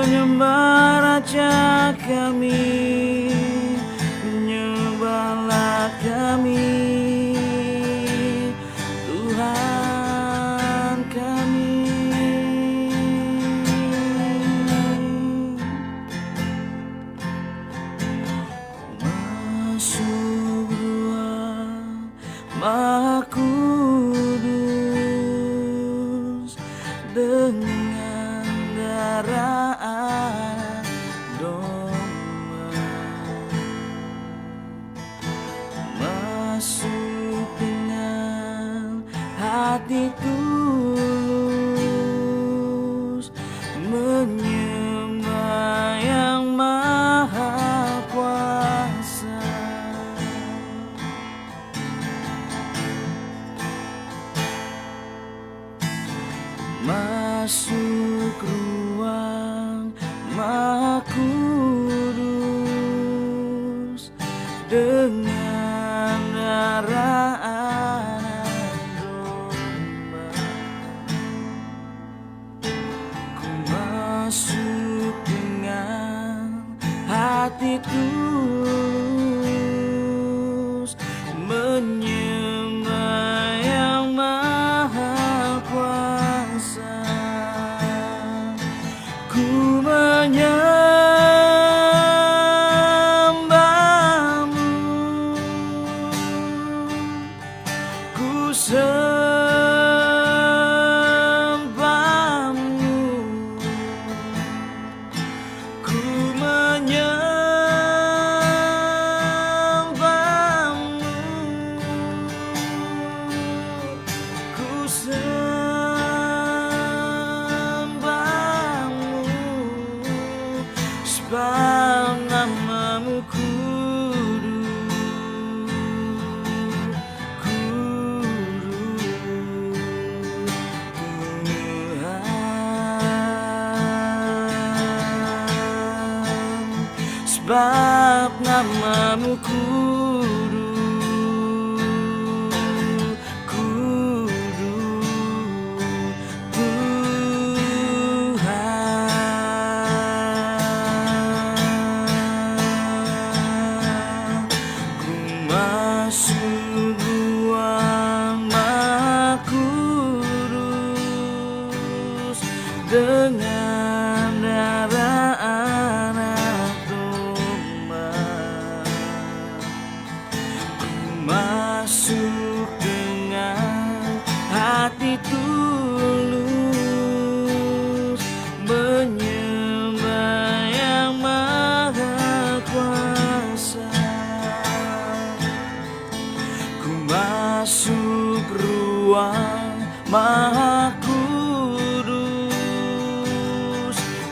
menyembah Raja kami, menyembahlah kami, Tuhan kami. Masuk ruang Maha Kudus dengan darah anak domba, masuk dengan hati tulus, menyembah yang maha kuasa. Masuk ruang Maha Kudus dengan darah anak domba. Ku masuk dengan hati tulus, menyembah yang maha kuasa. Ku menyembahmu, ku sembahmu, ku menyembahmu, ku sembahmu, sebab namamu kudus, kudus Tuhan, sebab namamu kudus, kudus Tuhan. Ku masuk ruang Maha Kudus dengan darah anak domba. Ku masuk dengan hati tulus, menyembah yang maha kuasa. Ku masuk ruang Maha Kudus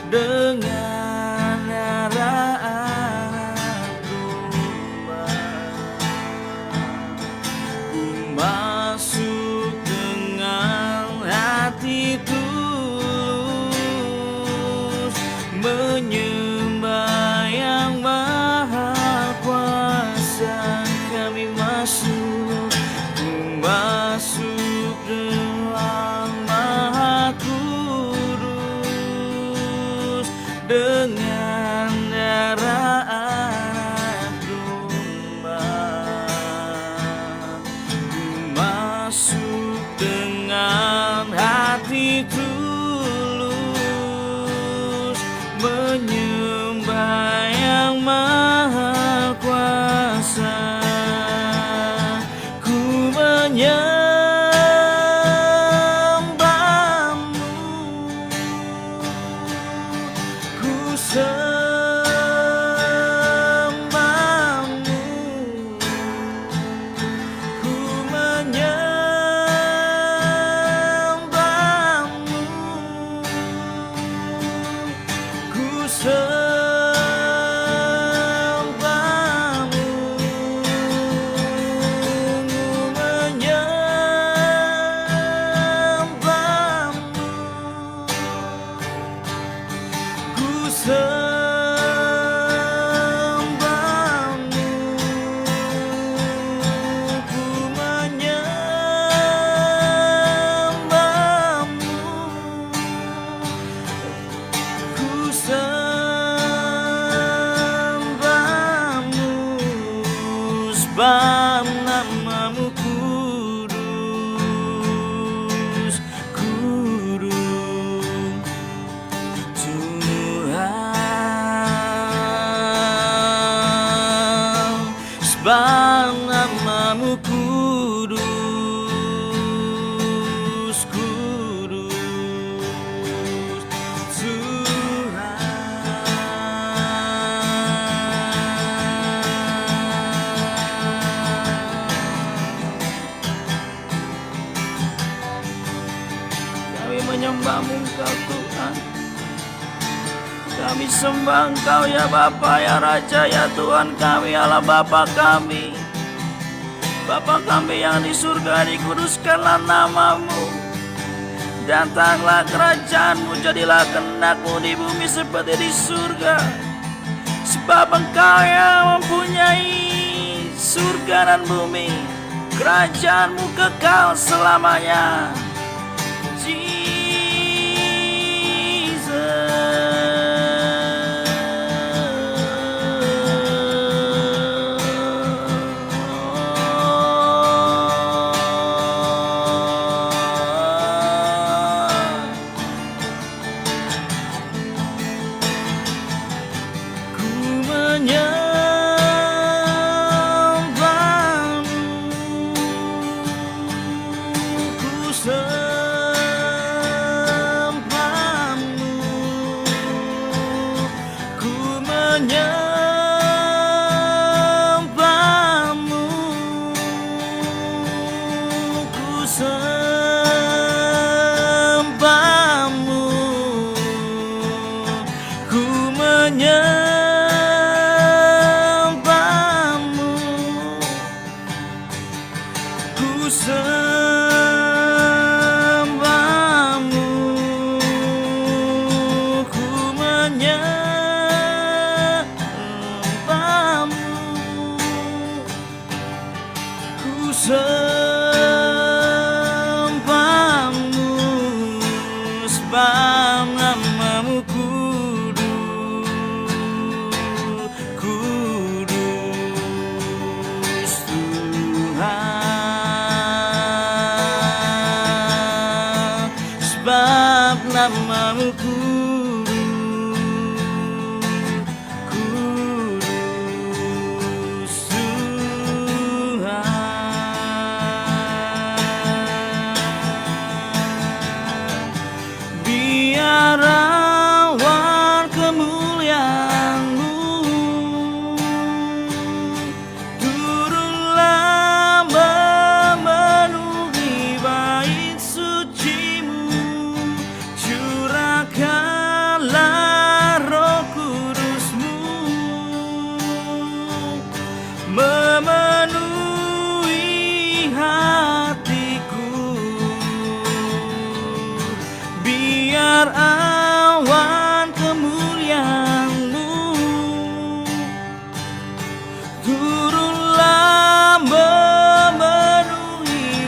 dengan darah anak domba. Ku masuk dengan hati tulus, menyembah yang maha kuasa. Kami masuk, ku masuk ruang Maha Kudus dengan darah anak domba. Ku masuk dengan hati tulus, menyembah yang maha kuasa. Ku menyembahmu, ku sembahmu, ku menyembahmu, ku sembahmu, ku menyembahmu, ku sembahmu, ku menyembahmu, ku sembahmu. sebab namamu kudus, kudus Tuhan, sebab namamu kudus, kudus Kami menyembahmu Engkau Tuhan. Kami sembah Engkau ya Bapa, ya Raja, ya Tuhan kami, Allah Bapa kami. Bapa kami yang di surga, dikuduskanlah namamu. Datanglah kerajaanmu, jadilah kehendak-Mu di bumi seperti di surga. Sebab Engkau yang mempunyai surga dan bumi, kerajaanmu kekal selamanya. Namamu kudus Tuhan. Biar awan kemuliaan-Mu turunlah memenuhi bait suci-Mu. Curahkanlah Roh Kudus-Mu memenuhi hatiku. Biar awan kemuliaan-Mu turunlah memenuhi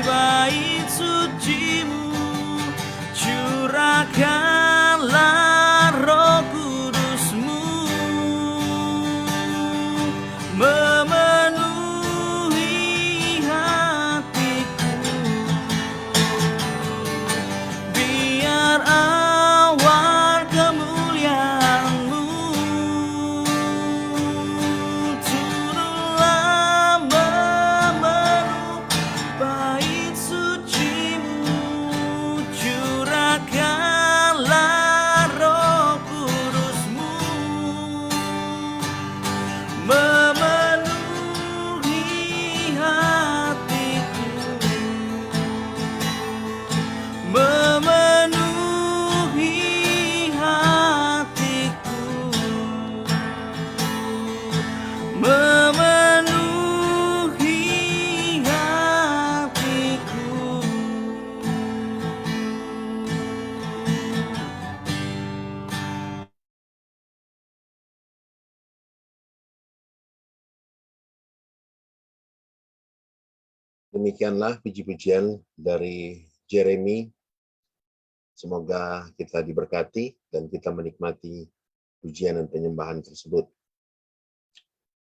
bait suci-Mu. Curahkanlah Roh Kudus-Mu memenuhi hatiku. Biar awan kemuliaan-Mu turunlah memenuhi bait suci-Mu. Curahkanlah Roh Kudus-Mu memenuhi hatiku, memenuhi hatiku, memenuhi hatiku. Demikianlah puji-pujian dari Jeremy. Semoga kita diberkati dan kita menikmati pujian dan penyembahan tersebut.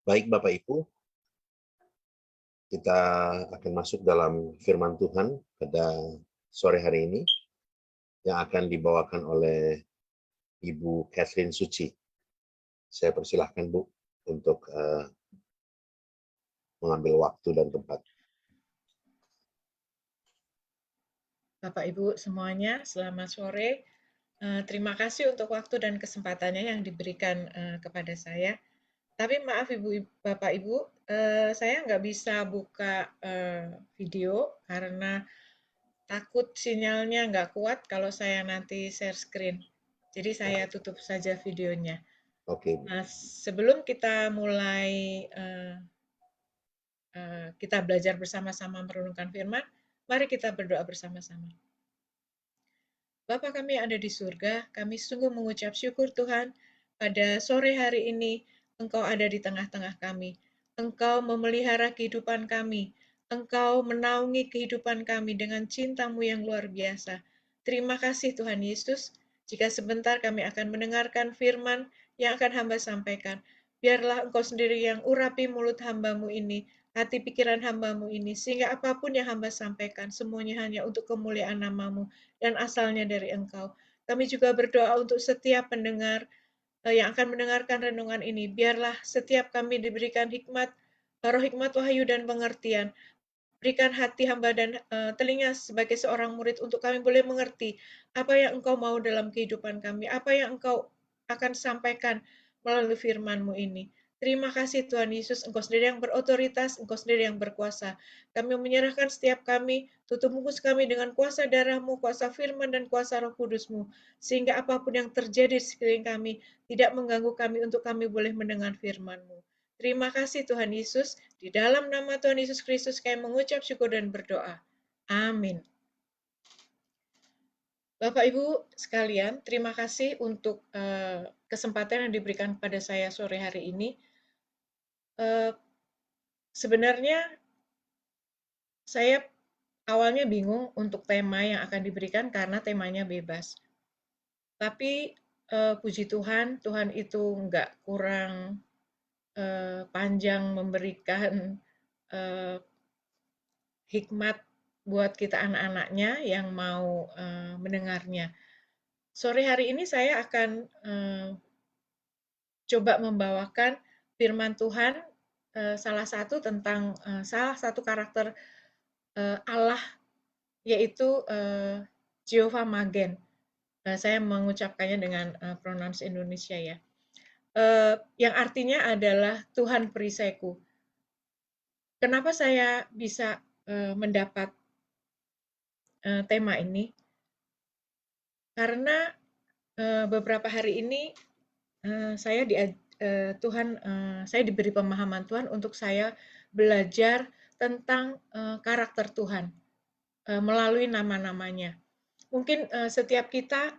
Baik Bapak Ibu, Kita akan masuk dalam firman Tuhan pada sore hari ini yang akan dibawakan oleh Ibu Catherine Suci. Saya persilahkan Bu untuk mengambil waktu dan tempat. Bapak Ibu semuanya, selamat sore. Terima kasih untuk waktu dan kesempatannya yang diberikan kepada saya. Tapi maaf Bapak Ibu, saya nggak bisa buka video karena takut sinyalnya nggak kuat kalau saya nanti share screen. Jadi saya tutup saja videonya. Oke. Nah, sebelum kita mulai kita belajar bersama-sama merenungkan firman, mari kita berdoa bersama-sama. Bapa kami yang ada di surga, kami sungguh mengucap syukur Tuhan, pada sore hari ini Engkau ada di tengah-tengah kami. Engkau memelihara kehidupan kami. Engkau menaungi kehidupan kami dengan cinta-Mu yang luar biasa. Terima kasih Tuhan Yesus, jika sebentar kami akan mendengarkan firman yang akan hamba sampaikan. Biarlah Engkau sendiri yang urapi mulut hamba-Mu ini, hati pikiran hamba-Mu ini, sehingga apapun yang hamba sampaikan, semuanya hanya untuk kemuliaan nama-Mu dan asalnya dari Engkau. Kami juga berdoa untuk setiap pendengar yang akan mendengarkan renungan ini. Biarlah setiap kami diberikan hikmat, roh hikmat, wahyu, dan pengertian. Berikan hati hamba dan telinga sebagai seorang murid untuk kami boleh mengerti apa yang Engkau mau dalam kehidupan kami, apa yang Engkau akan sampaikan melalui firman-Mu ini. Terima kasih Tuhan Yesus, Engkau sendiri yang berotoritas, Engkau sendiri yang berkuasa. Kami menyerahkan setiap kami, tutup bungkus kami dengan kuasa darah-Mu, kuasa firman, dan kuasa roh kudus-Mu, sehingga apapun yang terjadi di sekeliling kami, tidak mengganggu kami untuk kami boleh mendengar firman-Mu. Terima kasih Tuhan Yesus, di dalam nama Tuhan Yesus Kristus kami mengucap syukur dan berdoa. Amin. Bapak Ibu sekalian, terima kasih untuk kesempatan yang diberikan pada saya sore hari ini. Sebenarnya saya awalnya bingung untuk tema yang akan diberikan karena temanya bebas. Tapi puji Tuhan, Tuhan itu nggak kurang panjang memberikan hikmat buat kita anak-anaknya yang mau mendengarnya. Sore hari ini saya akan coba membawakan firman Tuhan, salah satu tentang salah satu karakter Allah, yaitu Jehovah Magen. Saya mengucapkannya dengan pronouns Indonesia ya. Yang artinya adalah Tuhan perisaiku. Kenapa saya bisa mendapat tema ini? Karena beberapa hari ini saya diberi pemahaman Tuhan untuk saya belajar tentang karakter Tuhan melalui nama-namanya. Mungkin setiap kita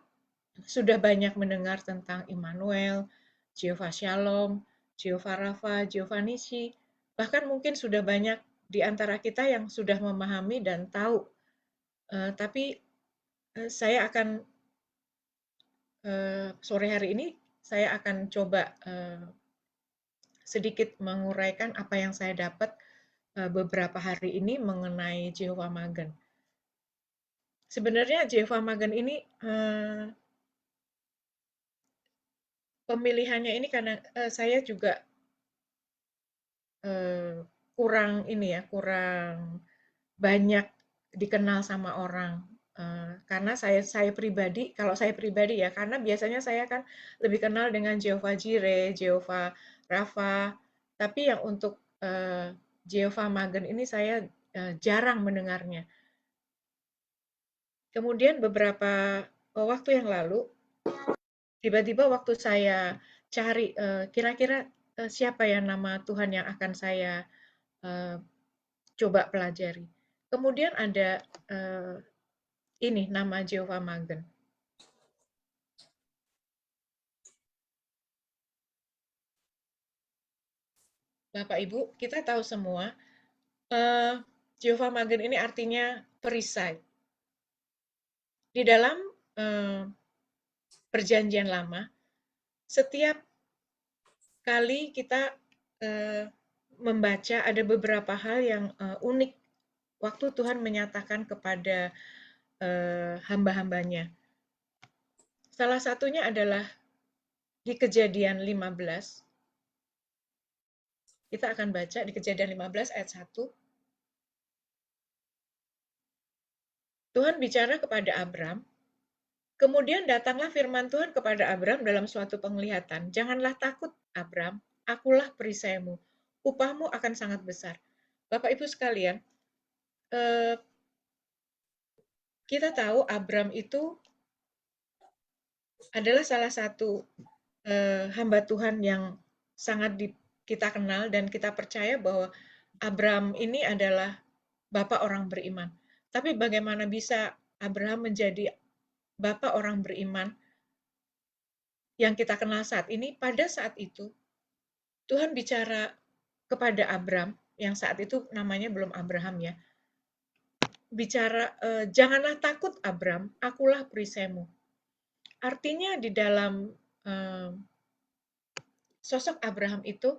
sudah banyak mendengar tentang Immanuel, Jehovah Shalom, Jehovah Rafa, Jehovah Nisi. Bahkan mungkin sudah banyak di antara kita yang sudah memahami dan tahu. Tapi saya akan sore hari ini saya akan coba sedikit menguraikan apa yang saya dapat beberapa hari ini mengenai Jehovah Magen. Sebenarnya Jehovah Magen ini pemilihannya ini karena saya juga kurang banyak dikenal sama orang. Karena saya pribadi, kalau saya pribadi ya, karena biasanya saya kan lebih kenal dengan Jehovah Jireh, Jehovah Rafa, tapi yang untuk Jehovah Magen ini saya jarang mendengarnya. Kemudian beberapa waktu yang lalu, tiba-tiba waktu saya cari kira-kira siapa ya nama Tuhan yang akan saya coba pelajari. Kemudian ada ini nama Jehovah Magen. Bapak Ibu, kita tahu semua Jehovah Magen ini artinya perisai. Di dalam Perjanjian Lama, setiap kali kita membaca ada beberapa hal yang unik waktu Tuhan menyatakan kepada hamba-hambanya. Salah satunya adalah di Kejadian 15. Kita akan baca di Kejadian 15 ayat 1. Tuhan bicara kepada Abram, kemudian datanglah firman Tuhan kepada Abram dalam suatu penglihatan. Janganlah takut, Abram, akulah perisaimu. Upahmu akan sangat besar. Bapak Ibu sekalian, kita tahu Abram itu adalah salah satu hamba Tuhan yang sangat kita kenal dan kita percaya bahwa Abram ini adalah bapak orang beriman. Tapi bagaimana bisa Abraham menjadi bapak orang beriman yang kita kenal saat ini? Pada saat itu, Tuhan bicara kepada Abram, yang saat itu namanya belum Abraham ya, bicara, janganlah takut Abram, akulah perisaimu. Artinya di dalam sosok Abraham itu,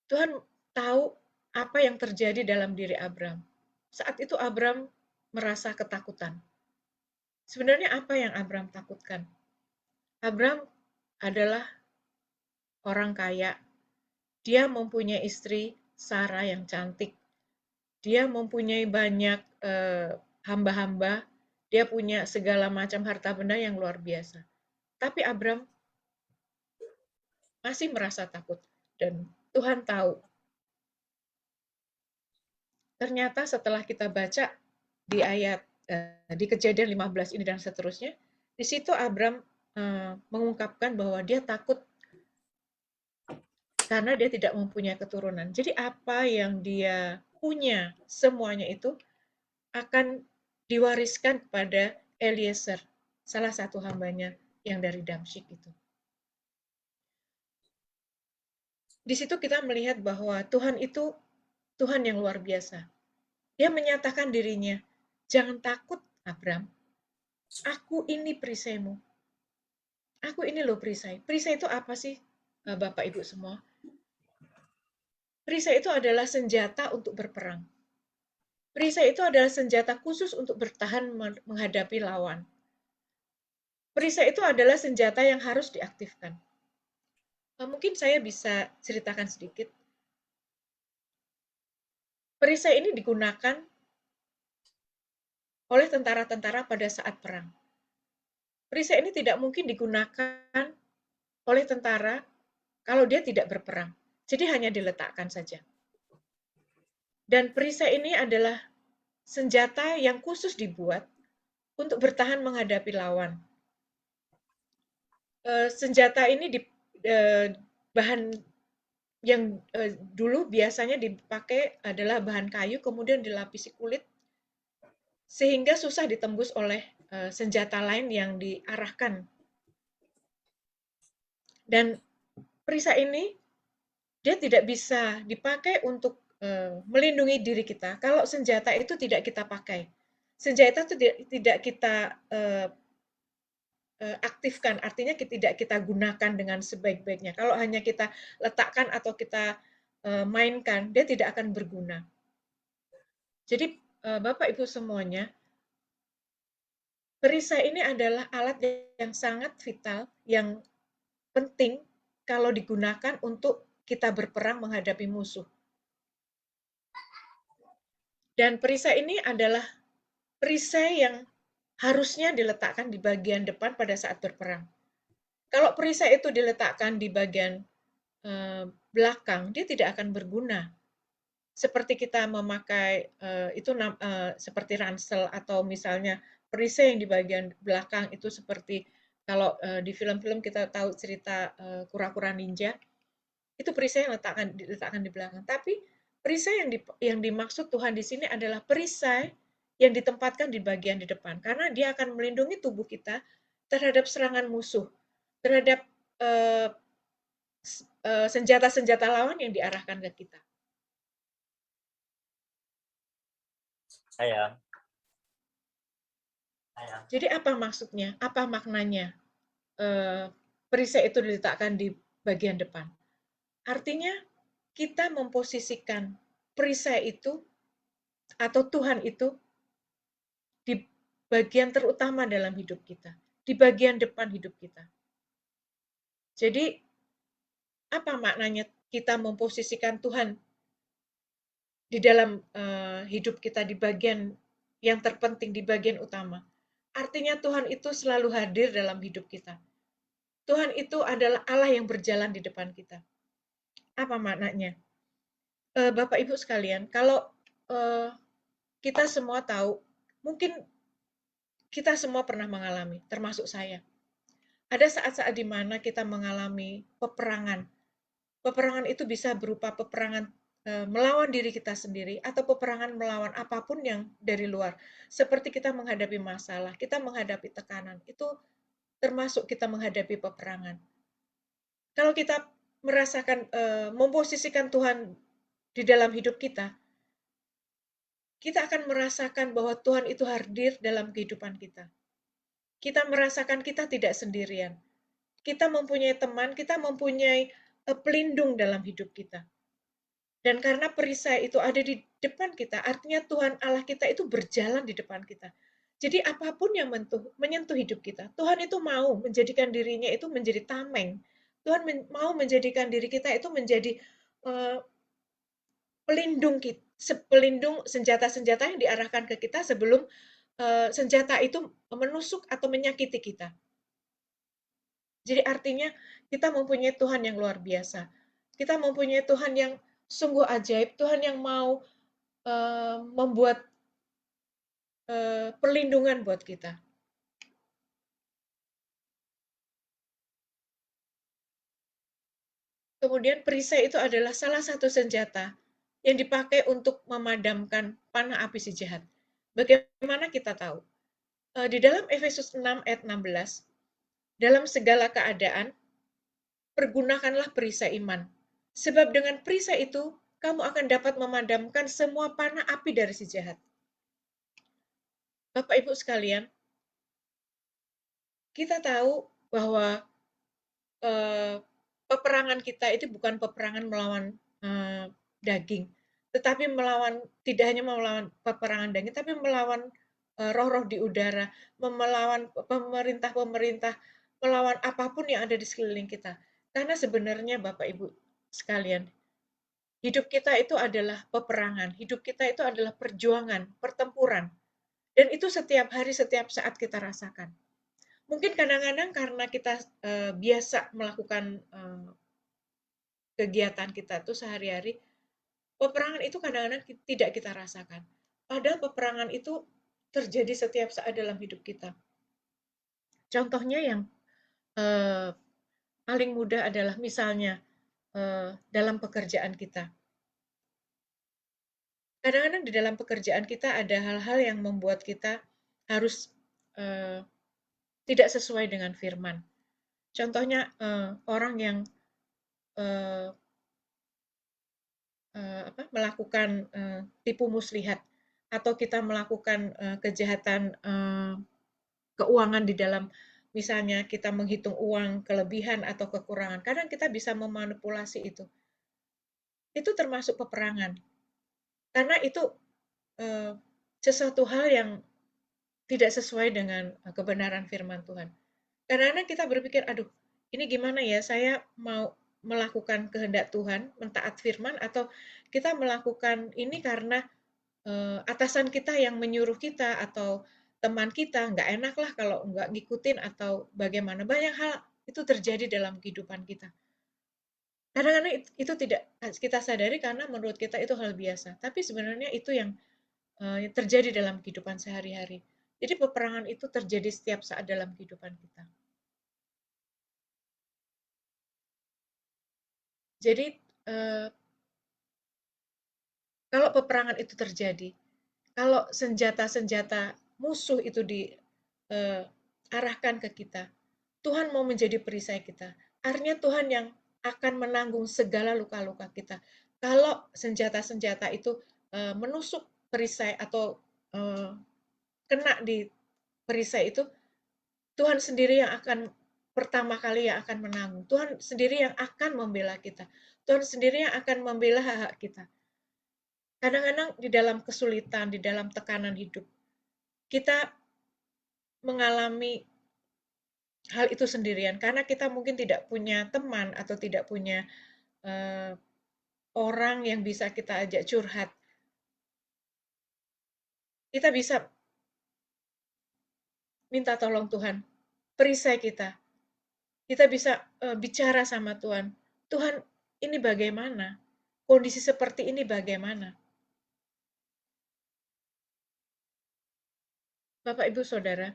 Tuhan tahu apa yang terjadi dalam diri Abram. Saat itu Abram merasa ketakutan. Sebenarnya apa yang Abram takutkan? Abram adalah orang kaya. Dia mempunyai istri Sarah yang cantik. Dia mempunyai banyak hamba-hamba. Dia punya segala macam harta benda yang luar biasa. Tapi Abram masih merasa takut. Dan Tuhan tahu. Ternyata setelah kita baca di ayat di Kejadian 15 ini dan seterusnya, di situ Abram mengungkapkan bahwa dia takut karena dia tidak mempunyai keturunan. Jadi apa yang dia punya semuanya itu akan diwariskan kepada Eliezer, salah satu hambanya yang dari Damsyik itu. Di situ kita melihat bahwa Tuhan itu Tuhan yang luar biasa. Dia menyatakan dirinya, jangan takut Abram, aku ini perisaimu. Aku ini loh perisai. Perisai itu apa sih Bapak Ibu semua? Perisai itu adalah senjata untuk berperang. Perisai itu adalah senjata khusus untuk bertahan menghadapi lawan. Perisai itu adalah senjata yang harus diaktifkan. Mungkin saya bisa ceritakan sedikit. Perisai ini digunakan oleh tentara-tentara pada saat perang. Perisai ini tidak mungkin digunakan oleh tentara kalau dia tidak berperang. Jadi hanya diletakkan saja. Dan perisai ini adalah senjata yang khusus dibuat untuk bertahan menghadapi lawan. Senjata ini bahan yang dulu biasanya dipakai adalah bahan kayu, kemudian dilapisi kulit, sehingga susah ditembus oleh senjata lain yang diarahkan. Dan perisai ini, dia tidak bisa dipakai untuk melindungi diri kita kalau senjata itu tidak kita pakai. Senjata itu tidak kita aktifkan, artinya tidak kita gunakan dengan sebaik-baiknya. Kalau hanya kita letakkan atau kita mainkan, dia tidak akan berguna. Jadi Bapak Ibu semuanya, perisai ini adalah alat yang sangat vital, yang penting kalau digunakan untuk kita berperang menghadapi musuh. Dan perisai ini adalah perisai yang harusnya diletakkan di bagian depan pada saat berperang. Kalau perisai itu diletakkan di bagian belakang, dia tidak akan berguna. Seperti kita memakai seperti ransel atau misalnya perisai yang di bagian belakang itu seperti kalau di film-film kita tahu cerita kura-kura ninja, itu perisai yang diletakkan di belakang. Tapi perisai yang dimaksud Tuhan di sini adalah perisai yang ditempatkan di bagian di depan, karena dia akan melindungi tubuh kita terhadap serangan musuh, terhadap senjata-senjata lawan yang diarahkan ke kita. Jadi apa maksudnya? Apa maknanya? Perisai itu diletakkan di bagian depan. Artinya kita memposisikan perisai itu atau Tuhan itu di bagian terutama dalam hidup kita, di bagian depan hidup kita. Jadi, apa maknanya kita memposisikan Tuhan di dalam hidup kita di bagian yang terpenting, di bagian utama? Artinya Tuhan itu selalu hadir dalam hidup kita. Tuhan itu adalah Allah yang berjalan di depan kita. Apa maknanya? Bapak Ibu sekalian, kalau kita semua tahu, mungkin kita semua pernah mengalami, termasuk saya. Ada saat-saat di mana kita mengalami peperangan. Peperangan itu bisa berupa peperangan melawan diri kita sendiri atau peperangan melawan apapun yang dari luar. Seperti kita menghadapi masalah, kita menghadapi tekanan, itu termasuk kita menghadapi peperangan. Kalau kita merasakan, memposisikan Tuhan di dalam hidup kita, kita akan merasakan bahwa Tuhan itu hadir dalam kehidupan kita. Kita merasakan kita tidak sendirian. Kita mempunyai teman, kita mempunyai pelindung dalam hidup kita. Dan karena perisai itu ada di depan kita, artinya Tuhan Allah kita itu berjalan di depan kita. Jadi apapun yang menyentuh hidup kita, Tuhan itu mau menjadikan dirinya itu menjadi tameng. Tuhan mau menjadikan diri kita itu menjadi pelindung senjata-senjata yang diarahkan ke kita sebelum senjata itu menusuk atau menyakiti kita. Jadi artinya kita mempunyai Tuhan yang luar biasa. Kita mempunyai Tuhan yang sungguh ajaib, Tuhan yang mau membuat perlindungan buat kita. Kemudian perisai itu adalah salah satu senjata yang dipakai untuk memadamkan panah api si jahat. Bagaimana kita tahu? Di dalam Efesus 6 ayat 16, dalam segala keadaan, pergunakanlah perisai iman. Sebab dengan perisai itu, kamu akan dapat memadamkan semua panah api dari si jahat. Bapak Ibu sekalian, kita tahu bahwa peperangan kita itu bukan peperangan melawan daging, tetapi tidak hanya melawan peperangan daging, tapi melawan roh-roh di udara, melawan pemerintah-pemerintah, melawan apapun yang ada di sekeliling kita. Karena sebenarnya Bapak Ibu sekalian, hidup kita itu adalah peperangan, hidup kita itu adalah perjuangan, pertempuran. Dan itu setiap hari, setiap saat kita rasakan. Mungkin kadang-kadang karena kita biasa melakukan kegiatan kita itu sehari-hari, peperangan itu kadang-kadang tidak kita rasakan. Padahal peperangan itu terjadi setiap saat dalam hidup kita. Contohnya yang paling mudah adalah misalnya dalam pekerjaan kita. Kadang-kadang di dalam pekerjaan kita ada hal-hal yang membuat kita harus tidak sesuai dengan firman. Contohnya orang yang melakukan tipu muslihat atau kita melakukan kejahatan keuangan di dalam, misalnya kita menghitung uang kelebihan atau kekurangan. Kadang kita bisa memanipulasi itu. Itu termasuk peperangan. Karena itu sesuatu hal yang tidak sesuai dengan kebenaran firman Tuhan. Kadang-kadang kita berpikir, aduh, ini gimana ya, saya mau melakukan kehendak Tuhan, mentaat firman, atau kita melakukan ini karena atasan kita yang menyuruh kita, atau teman kita, nggak enak lah kalau nggak ngikutin, atau bagaimana. Banyak hal itu terjadi dalam kehidupan kita. Kadang-kadang itu tidak kita sadari karena menurut kita itu hal biasa. Tapi sebenarnya itu yang terjadi dalam kehidupan sehari-hari. Jadi peperangan itu terjadi setiap saat dalam kehidupan kita. Jadi kalau peperangan itu terjadi, kalau senjata-senjata musuh itu diarahkan ke kita, Tuhan mau menjadi perisai kita. Artinya Tuhan yang akan menanggung segala luka-luka kita. Kalau senjata-senjata itu menusuk perisai atau kena di perisai itu, Tuhan sendiri yang akan pertama kali yang akan menanggung. Tuhan sendiri yang akan membela kita. Tuhan sendiri yang akan membela hak-hak kita. Kadang-kadang di dalam kesulitan, di dalam tekanan hidup, kita mengalami hal itu sendirian karena kita mungkin tidak punya teman atau tidak punya orang yang bisa kita ajak curhat. Kita bisa minta tolong Tuhan, perisai kita. Kita bisa bicara sama Tuhan. Tuhan, ini bagaimana? Kondisi seperti ini bagaimana? Bapak, Ibu, Saudara,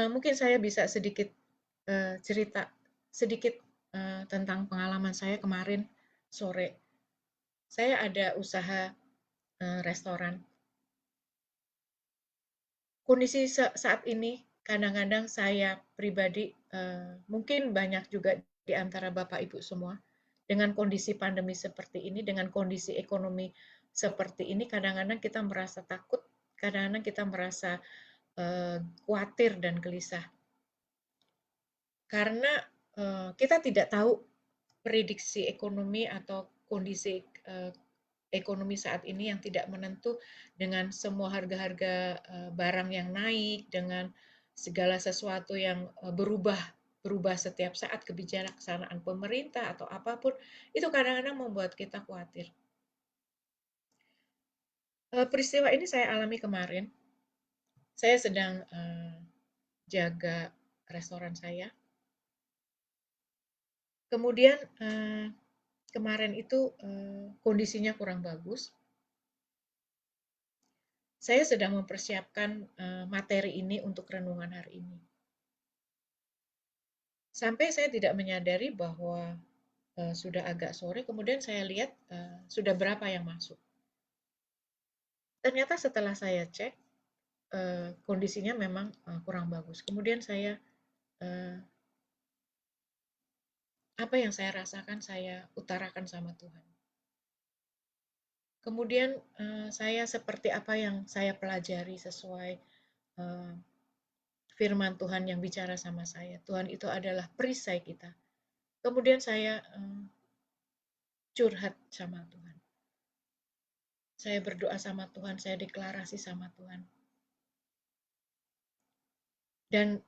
mungkin saya bisa sedikit cerita sedikit tentang pengalaman saya kemarin sore. Saya ada usaha restoran. Kondisi saat ini kadang-kadang saya pribadi, mungkin banyak juga di antara Bapak Ibu semua, dengan kondisi pandemi seperti ini, dengan kondisi ekonomi seperti ini, kadang-kadang kita merasa takut, kadang-kadang kita merasa khawatir dan gelisah. Karena kita tidak tahu prediksi ekonomi atau kondisi ekonomi saat ini yang tidak menentu, dengan semua harga-harga barang yang naik, dengan segala sesuatu yang berubah setiap saat, kebijaksanaan pemerintah atau apapun, itu kadang-kadang membuat kita khawatir. Peristiwa ini saya alami kemarin. Saya sedang jaga restoran saya. Kemudian kemarin itu kondisinya kurang bagus. Saya sedang mempersiapkan materi ini untuk renungan hari ini. Sampai saya tidak menyadari bahwa sudah agak sore, kemudian saya lihat sudah berapa yang masuk. Ternyata setelah saya cek, kondisinya memang kurang bagus. Kemudian saya, apa yang saya rasakan, saya utarakan sama Tuhan. Kemudian saya seperti apa yang saya pelajari sesuai firman Tuhan yang bicara sama saya. Tuhan itu adalah perisai kita. Kemudian saya curhat sama Tuhan. Saya berdoa sama Tuhan, saya deklarasi sama Tuhan. Dan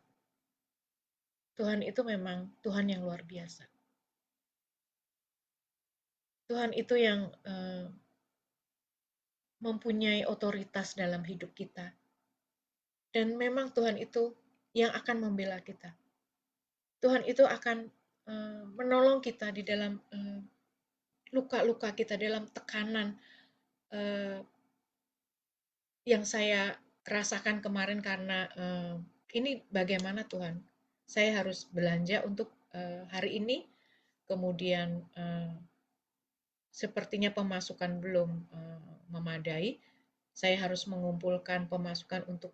Tuhan itu memang Tuhan yang luar biasa. Tuhan itu yang mempunyai otoritas dalam hidup kita. Dan memang Tuhan itu yang akan membela kita. Tuhan itu akan menolong kita di dalam luka-luka kita, dalam tekanan yang saya rasakan kemarin karena ini bagaimana Tuhan? Saya harus belanja untuk hari ini, kemudian sepertinya pemasukan belum memadai. Saya harus mengumpulkan pemasukan untuk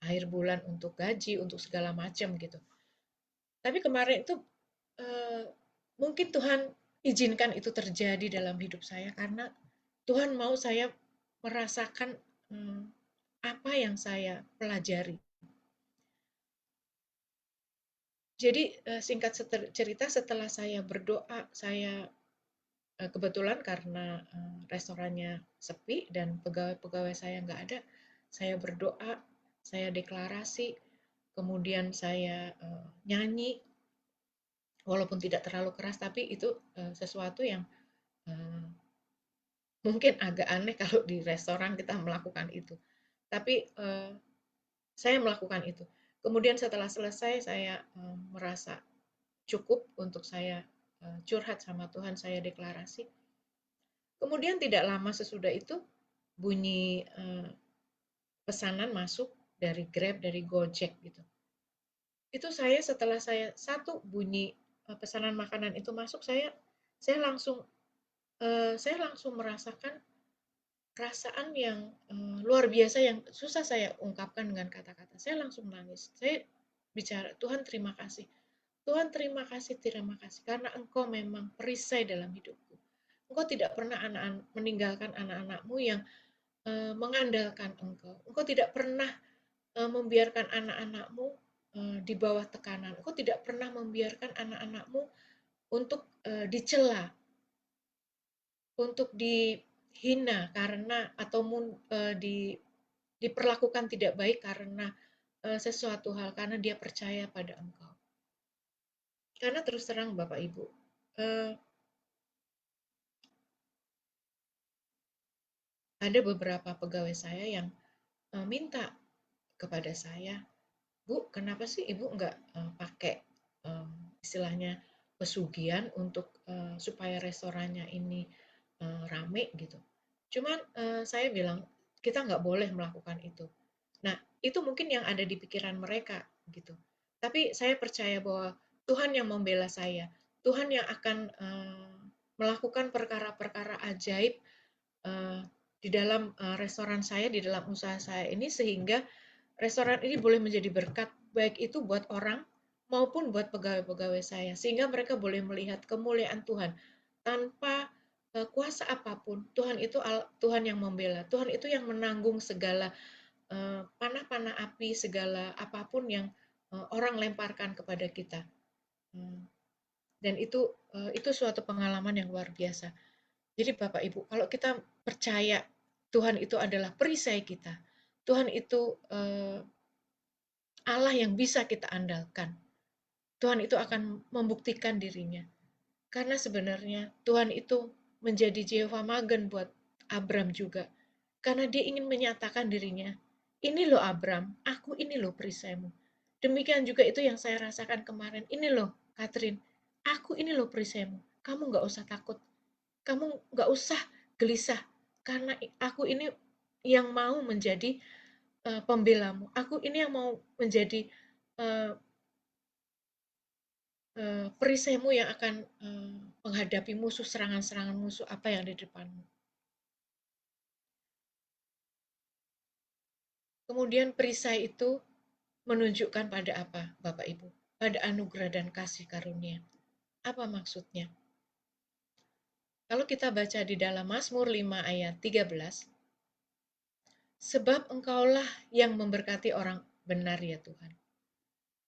akhir bulan, untuk gaji, untuk segala macam gitu. Tapi kemarin itu mungkin Tuhan izinkan itu terjadi dalam hidup saya karena Tuhan mau saya merasakan apa yang saya pelajari. Jadi singkat cerita, setelah saya berdoa, saya kebetulan karena restorannya sepi dan pegawai-pegawai saya nggak ada, saya berdoa, saya deklarasi, kemudian saya nyanyi, walaupun tidak terlalu keras, tapi itu sesuatu yang mungkin agak aneh kalau di restoran kita melakukan itu. Tapi saya melakukan itu. Kemudian setelah selesai, saya merasa cukup untuk saya curhat sama Tuhan, saya deklarasi. Kemudian tidak lama sesudah itu, bunyi pesanan masuk dari Grab, dari Gojek gitu. Itu saya setelah saya bunyi pesanan makanan itu masuk, saya langsung merasakan perasaan yang luar biasa yang susah saya ungkapkan dengan kata-kata. Saya langsung nangis. Saya bicara, Tuhan terima kasih. Tuhan terima kasih karena Engkau memang perisai dalam hidupku. Engkau tidak pernah meninggalkan anak-anak-Mu yang mengandalkan Engkau. Engkau tidak pernah membiarkan anak-anak-Mu di bawah tekanan. Engkau tidak pernah membiarkan anak-anakmu untuk dicela, untuk dihina karena atau diperlakukan tidak baik karena sesuatu hal, karena dia percaya pada Engkau. Karena terus terang Bapak Ibu, ada beberapa pegawai saya yang minta kepada saya, Bu, kenapa sih Ibu nggak pakai istilahnya pesugihan untuk supaya restorannya ini rame gitu. Cuman saya bilang kita nggak boleh melakukan itu. Nah, itu mungkin yang ada di pikiran mereka gitu. Tapi saya percaya bahwa Tuhan yang membela saya, Tuhan yang akan melakukan perkara-perkara ajaib di dalam restoran saya, di dalam usaha saya ini, sehingga restoran ini boleh menjadi berkat, baik itu buat orang maupun buat pegawai-pegawai saya, sehingga mereka boleh melihat kemuliaan Tuhan. Tanpa kuasa apapun, Tuhan itu Tuhan yang membela, Tuhan itu yang menanggung segala panah-panah api, segala apapun yang orang lemparkan kepada kita. Dan itu suatu pengalaman yang luar biasa. Jadi Bapak Ibu, kalau kita percaya Tuhan itu adalah perisai kita, Tuhan itu Allah yang bisa kita andalkan, Tuhan itu akan membuktikan dirinya. Karena sebenarnya Tuhan itu menjadi Jehovah Magen buat Abram juga. Karena dia ingin menyatakan dirinya, ini loh Abram, aku ini loh perisaimu. Demikian juga itu yang saya rasakan kemarin, ini loh Catherine, aku ini loh perisaimu. Kamu nggak usah takut, kamu nggak usah gelisah, karena aku ini yang mau menjadi pembelamu. Aku ini yang mau menjadi perisaimu yang akan menghadapi musuh, serangan-serangan musuh apa yang ada di depanmu. Kemudian perisai itu menunjukkan pada apa, Bapak Ibu? Pada anugerah dan kasih karunia. Apa maksudnya? Kalau kita baca di dalam Mazmur 5 ayat 13, sebab Engkaulah yang memberkati orang benar ya Tuhan.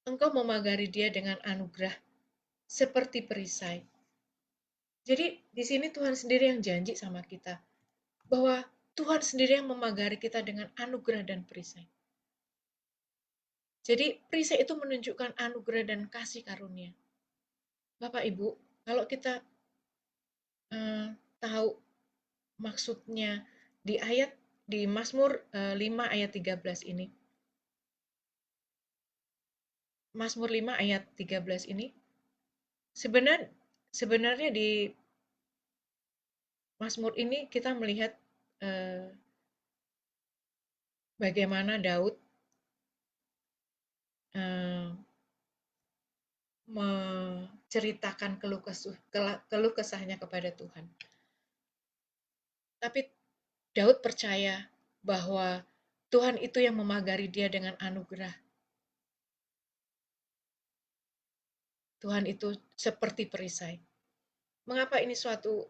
Engkau memagari dia dengan anugerah seperti perisai. Jadi di sini Tuhan sendiri yang janji sama kita bahwa Tuhan sendiri yang memagari kita dengan anugerah dan perisai. Jadi perisai itu menunjukkan anugerah dan kasih karunia. Bapak Ibu, kalau kita tahu maksudnya di Mazmur 5 ayat 13 ini. Mazmur 5 ayat 13 ini sebenarnya di Mazmur ini kita melihat bagaimana Daud menceritakan keluh kesahnya kepada Tuhan. Tapi Daud percaya bahwa Tuhan itu yang memagari dia dengan anugerah. Tuhan itu seperti perisai. Mengapa ini sesuatu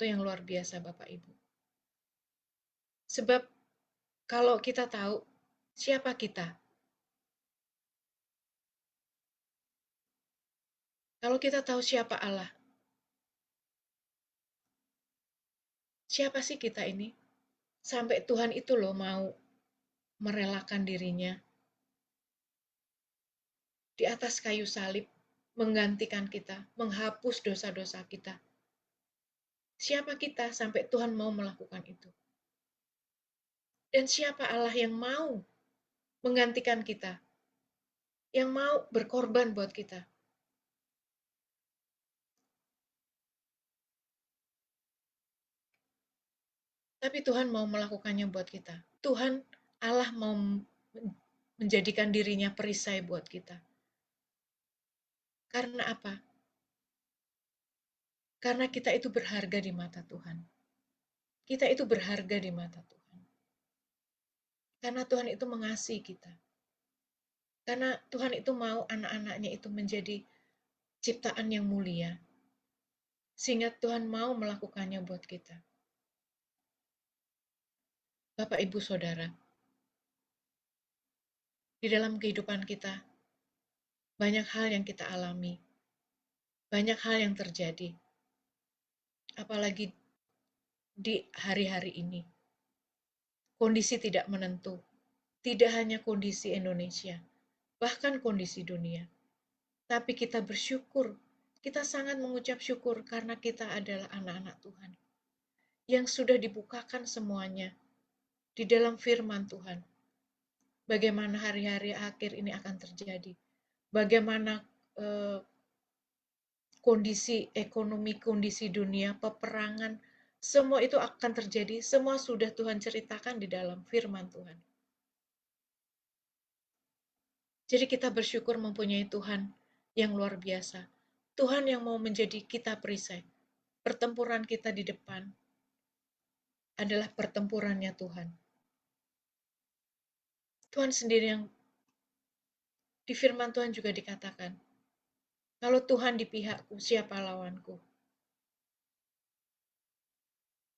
yang luar biasa, Bapak Ibu? Sebab kalau kita tahu siapa kita, kalau kita tahu siapa Allah, siapa sih kita ini? Sampai Tuhan itu loh mau merelakan dirinya di atas kayu salib, menggantikan kita, menghapus dosa-dosa kita. Siapa kita sampai Tuhan mau melakukan itu? Dan siapa Allah yang mau menggantikan kita? Yang mau berkorban buat kita? Tapi Tuhan mau melakukannya buat kita. Tuhan Allah mau menjadikan dirinya perisai buat kita. Karena apa? Karena kita itu berharga di mata Tuhan. Kita itu berharga di mata Tuhan. Karena Tuhan itu mengasihi kita. Karena Tuhan itu mau anak-anaknya itu menjadi ciptaan yang mulia. Sehingga Tuhan mau melakukannya buat kita. Bapak, Ibu, Saudara, di dalam kehidupan kita, banyak hal yang kita alami, banyak hal yang terjadi, apalagi di hari-hari ini. Kondisi tidak menentu, tidak hanya kondisi Indonesia, bahkan kondisi dunia. Tapi kita bersyukur, kita sangat mengucap syukur karena kita adalah anak-anak Tuhan yang sudah dibukakan semuanya di dalam firman Tuhan. Bagaimana hari-hari akhir ini akan terjadi, bagaimana kondisi ekonomi, kondisi dunia, peperangan, semua itu akan terjadi, semua sudah Tuhan ceritakan di dalam firman Tuhan. Jadi kita bersyukur mempunyai Tuhan yang luar biasa. Tuhan yang mau menjadi kita perisai. Pertempuran kita di depan adalah pertempurannya Tuhan. Tuhan sendiri yang di firman Tuhan juga dikatakan, kalau Tuhan di pihakku, siapa lawanku?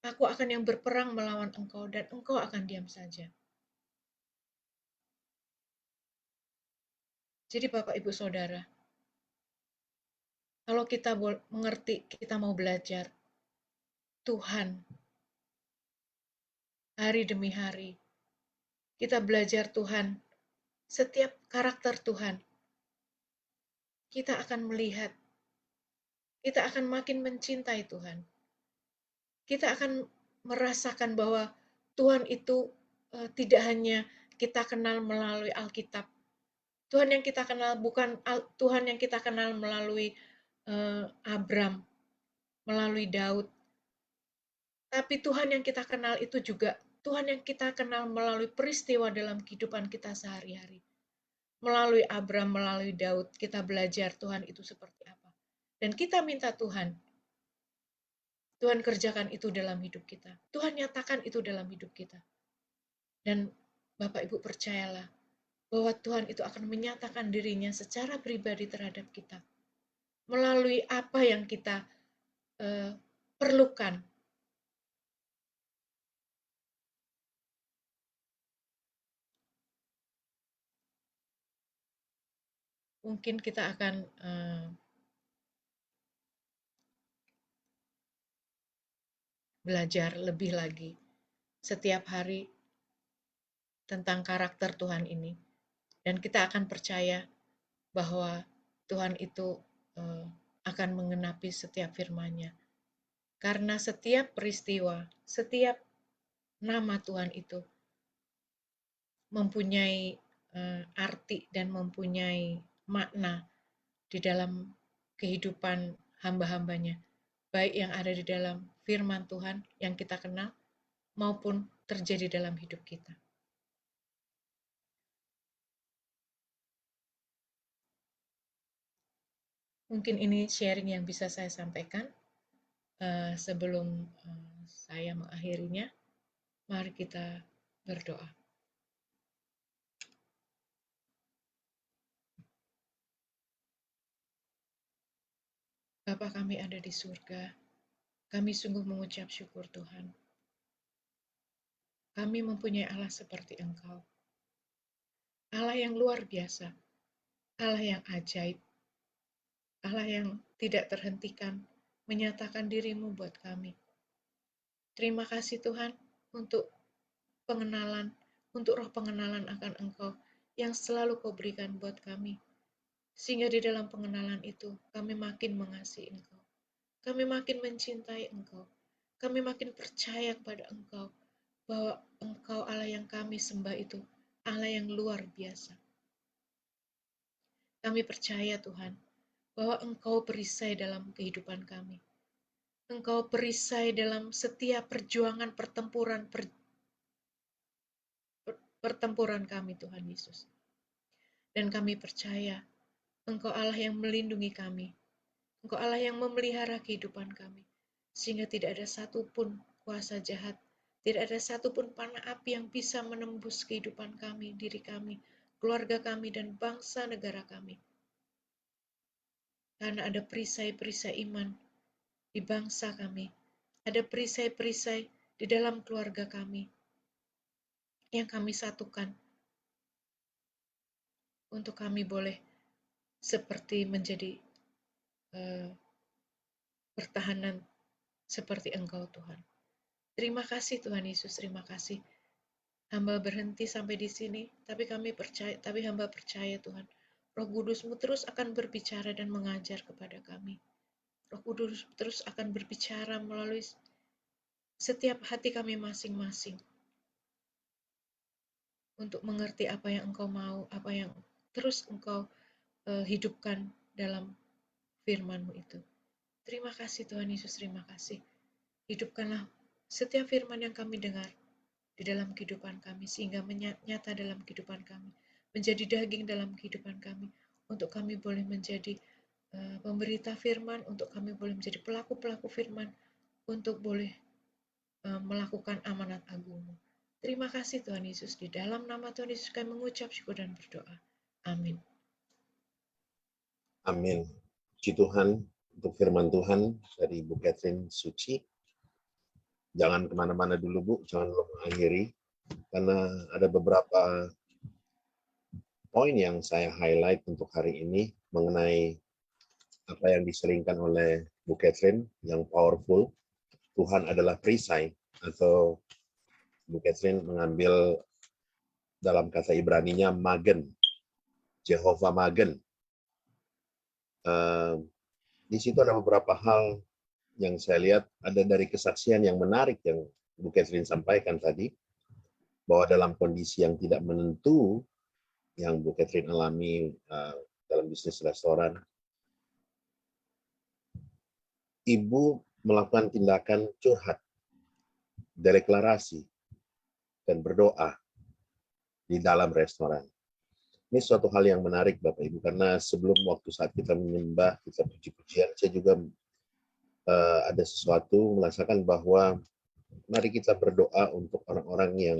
Aku akan yang berperang melawan engkau dan engkau akan diam saja. Jadi Bapak Ibu Saudara, kalau kita mengerti, kita mau belajar, Tuhan, hari demi hari, kita belajar Tuhan, setiap karakter Tuhan, kita akan melihat, kita akan makin mencintai Tuhan. Kita akan merasakan bahwa Tuhan itu tidak hanya kita kenal melalui Alkitab. Tuhan yang kita kenal bukan Tuhan yang kita kenal melalui Abram, melalui Daud. Tapi Tuhan yang kita kenal itu juga Tuhan yang kita kenal melalui peristiwa dalam kehidupan kita sehari-hari. Melalui Abram, melalui Daud, kita belajar Tuhan itu seperti apa. Dan kita minta Tuhan kerjakan itu dalam hidup kita. Tuhan nyatakan itu dalam hidup kita. Dan Bapak Ibu percayalah bahwa Tuhan itu akan menyatakan dirinya secara pribadi terhadap kita. Melalui apa yang kita perlukan. Mungkin kita akan belajar lebih lagi setiap hari tentang karakter Tuhan ini. Dan kita akan percaya bahwa Tuhan itu akan mengenapi setiap firman-Nya. Karena setiap peristiwa, setiap nama Tuhan itu mempunyai arti dan mempunyai makna di dalam kehidupan hamba-hambanya. Baik yang ada di dalam firman Tuhan yang kita kenal, maupun terjadi dalam hidup kita. Mungkin ini sharing yang bisa saya sampaikan. Sebelum saya mengakhirinya, mari kita berdoa. Bapa kami ada di surga, kami sungguh mengucap syukur Tuhan. Kami mempunyai Allah seperti Engkau. Allah yang luar biasa, Allah yang ajaib, Allah yang tidak terhentikan menyatakan dirimu buat kami. Terima kasih Tuhan untuk pengenalan, untuk roh pengenalan akan Engkau yang selalu Kau berikan buat kami. Sehingga di dalam pengenalan itu kami makin mengasihi Engkau. Kami makin mencintai Engkau. Kami makin percaya kepada Engkau bahwa Engkau Allah yang kami sembah itu Allah yang luar biasa. Kami percaya Tuhan bahwa Engkau perisai dalam kehidupan kami. Engkau perisai dalam setiap perjuangan pertempuran kami Tuhan Yesus. Dan kami percaya Engkau Allah yang melindungi kami. Engkau Allah yang memelihara kehidupan kami. Sehingga tidak ada satupun kuasa jahat, tidak ada satupun panah api yang bisa menembus kehidupan kami, diri kami, keluarga kami, dan bangsa negara kami. Karena ada perisai-perisai iman di bangsa kami. Ada perisai-perisai di dalam keluarga kami yang kami satukan untuk kami boleh seperti menjadi pertahanan seperti Engkau Tuhan. Terima kasih Tuhan Yesus, terima kasih. Hamba berhenti sampai di sini, tapi hamba percaya Tuhan, Roh Kudus-Mu terus akan berbicara dan mengajar kepada kami. Roh Kudus terus akan berbicara melalui setiap hati kami masing-masing untuk mengerti apa yang Engkau mau, apa yang terus Engkau hidupkan dalam firman-Mu itu. Terima kasih Tuhan Yesus, terima kasih. Hidupkanlah setiap firman yang kami dengar di dalam kehidupan kami, sehingga nyata dalam kehidupan kami, menjadi daging dalam kehidupan kami, untuk kami boleh menjadi pemberita firman, untuk kami boleh menjadi pelaku-pelaku firman, untuk boleh melakukan amanat agung-Mu. Terima kasih Tuhan Yesus, di dalam nama Tuhan Yesus kami mengucap syukur dan berdoa. Amin. Amin. Puji Tuhan untuk firman Tuhan dari Bu Catherine Suci. Jangan kemana-mana dulu Bu, jangan lupa mengakhiri, karena ada beberapa poin yang saya highlight untuk hari ini mengenai apa yang diseringkan oleh Bu Catherine yang powerful. Tuhan adalah perisai, atau Bu Catherine mengambil dalam kata Ibraninya magen, Jehovah Magen. Di situ ada beberapa hal yang saya lihat, ada dari kesaksian yang menarik yang Bu Catherine sampaikan tadi, bahwa dalam kondisi yang tidak menentu yang Bu Catherine alami dalam bisnis restoran, Ibu melakukan tindakan curhat, deklarasi, dan berdoa di dalam restoran. Ini suatu hal yang menarik Bapak Ibu, karena sebelum waktu saat kita menyembah, kita puji-pujian, saya juga ada sesuatu merasakan bahwa mari kita berdoa untuk orang-orang yang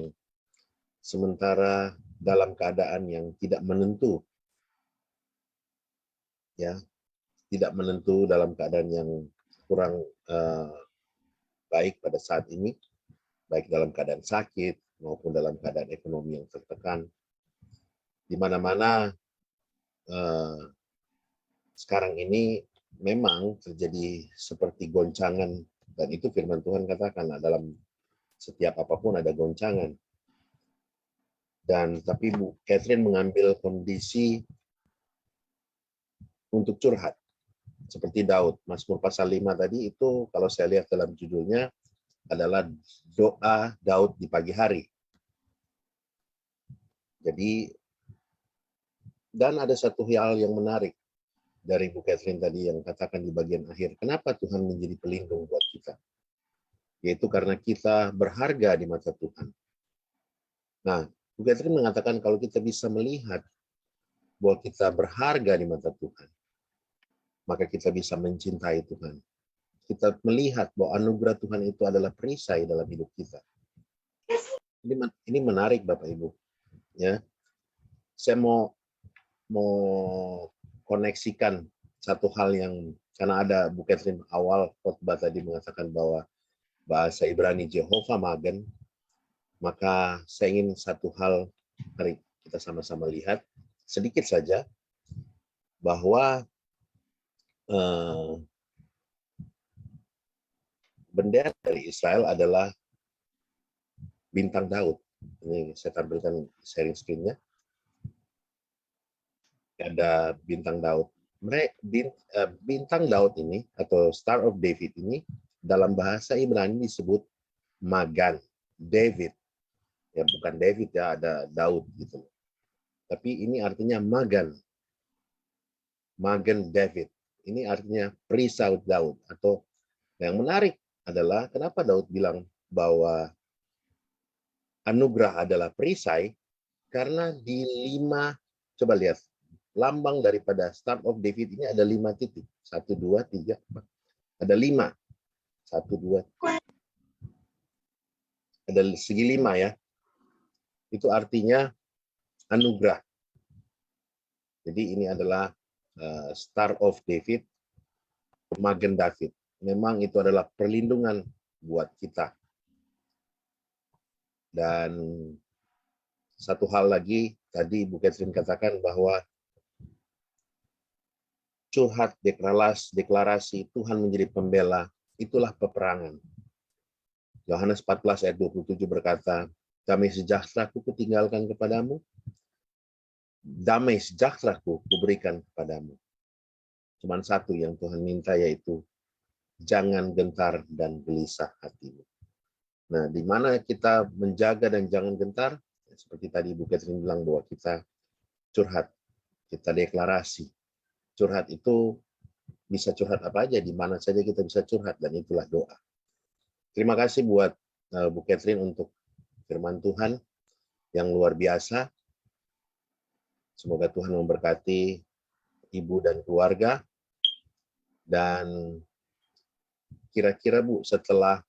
sementara dalam keadaan yang tidak menentu, ya, tidak menentu, dalam keadaan yang kurang baik pada saat ini, baik dalam keadaan sakit maupun dalam keadaan ekonomi yang tertekan. Di mana-mana sekarang ini memang terjadi seperti goncangan, dan itu firman Tuhan katakan, dalam setiap apapun ada goncangan. Dan tapi Bu Catherine mengambil kondisi untuk curhat seperti Daud. Mazmur pasal 5 tadi itu, kalau saya lihat dalam judulnya, adalah doa Daud di pagi hari. Jadi, dan ada satu hal yang menarik dari Bu Catherine tadi yang katakan di bagian akhir, kenapa Tuhan menjadi pelindung buat kita? Yaitu karena kita berharga di mata Tuhan. Nah, Bu Catherine mengatakan kalau kita bisa melihat bahwa kita berharga di mata Tuhan, maka kita bisa mencintai Tuhan. Kita melihat bahwa anugerah Tuhan itu adalah perisai dalam hidup kita. Ini menarik Bapak Ibu. Ya, saya mau koneksikan satu hal yang, karena ada Bu Catherine awal khotbah tadi mengatakan bahwa bahasa Ibrani Jehovah Magen, maka saya ingin satu hal, mari kita sama-sama lihat sedikit saja, bahwa bendera dari Israel adalah bintang Daud. Ini saya tampilkan sharing screen-nya. Ada bintang Daud. Bintang Daud ini, atau Star of David ini, dalam bahasa Ibrani disebut Magan, David. Ya, bukan David ya, ada Daud gitu. Tapi ini artinya Magan. Magan David. Ini artinya perisai Daud. Atau yang menarik adalah kenapa Daud bilang bahwa anugerah adalah perisai, karena di 5, coba lihat, lambang daripada Star of David ini ada 5 titik. 1, 2, 3, 4. Ada 5. 1, 2. Ada segi 5 ya. Itu artinya anugerah. Jadi ini adalah Star of David, Magen David. Memang itu adalah perlindungan buat kita. Dan satu hal lagi, tadi Bu Catherine katakan bahwa curhat, deklarasi, Tuhan menjadi pembela, itulah peperangan. Yohanes 14 ayat 27 berkata, damai sejahtera-Ku kutinggalkan kepadamu, damai sejahtera-Ku kuberikan kepadamu. Cuman satu yang Tuhan minta, yaitu jangan gentar dan gelisah hatimu. Nah, di mana kita menjaga dan jangan gentar, seperti tadi Ibu Catherine bilang bahwa kita curhat, kita deklarasi. Curhat itu bisa curhat apa aja, di mana saja kita bisa curhat, dan itulah doa. Terima kasih buat Bu Catherine untuk firman Tuhan yang luar biasa. Semoga Tuhan memberkati Ibu dan keluarga. Dan kira-kira Bu, setelah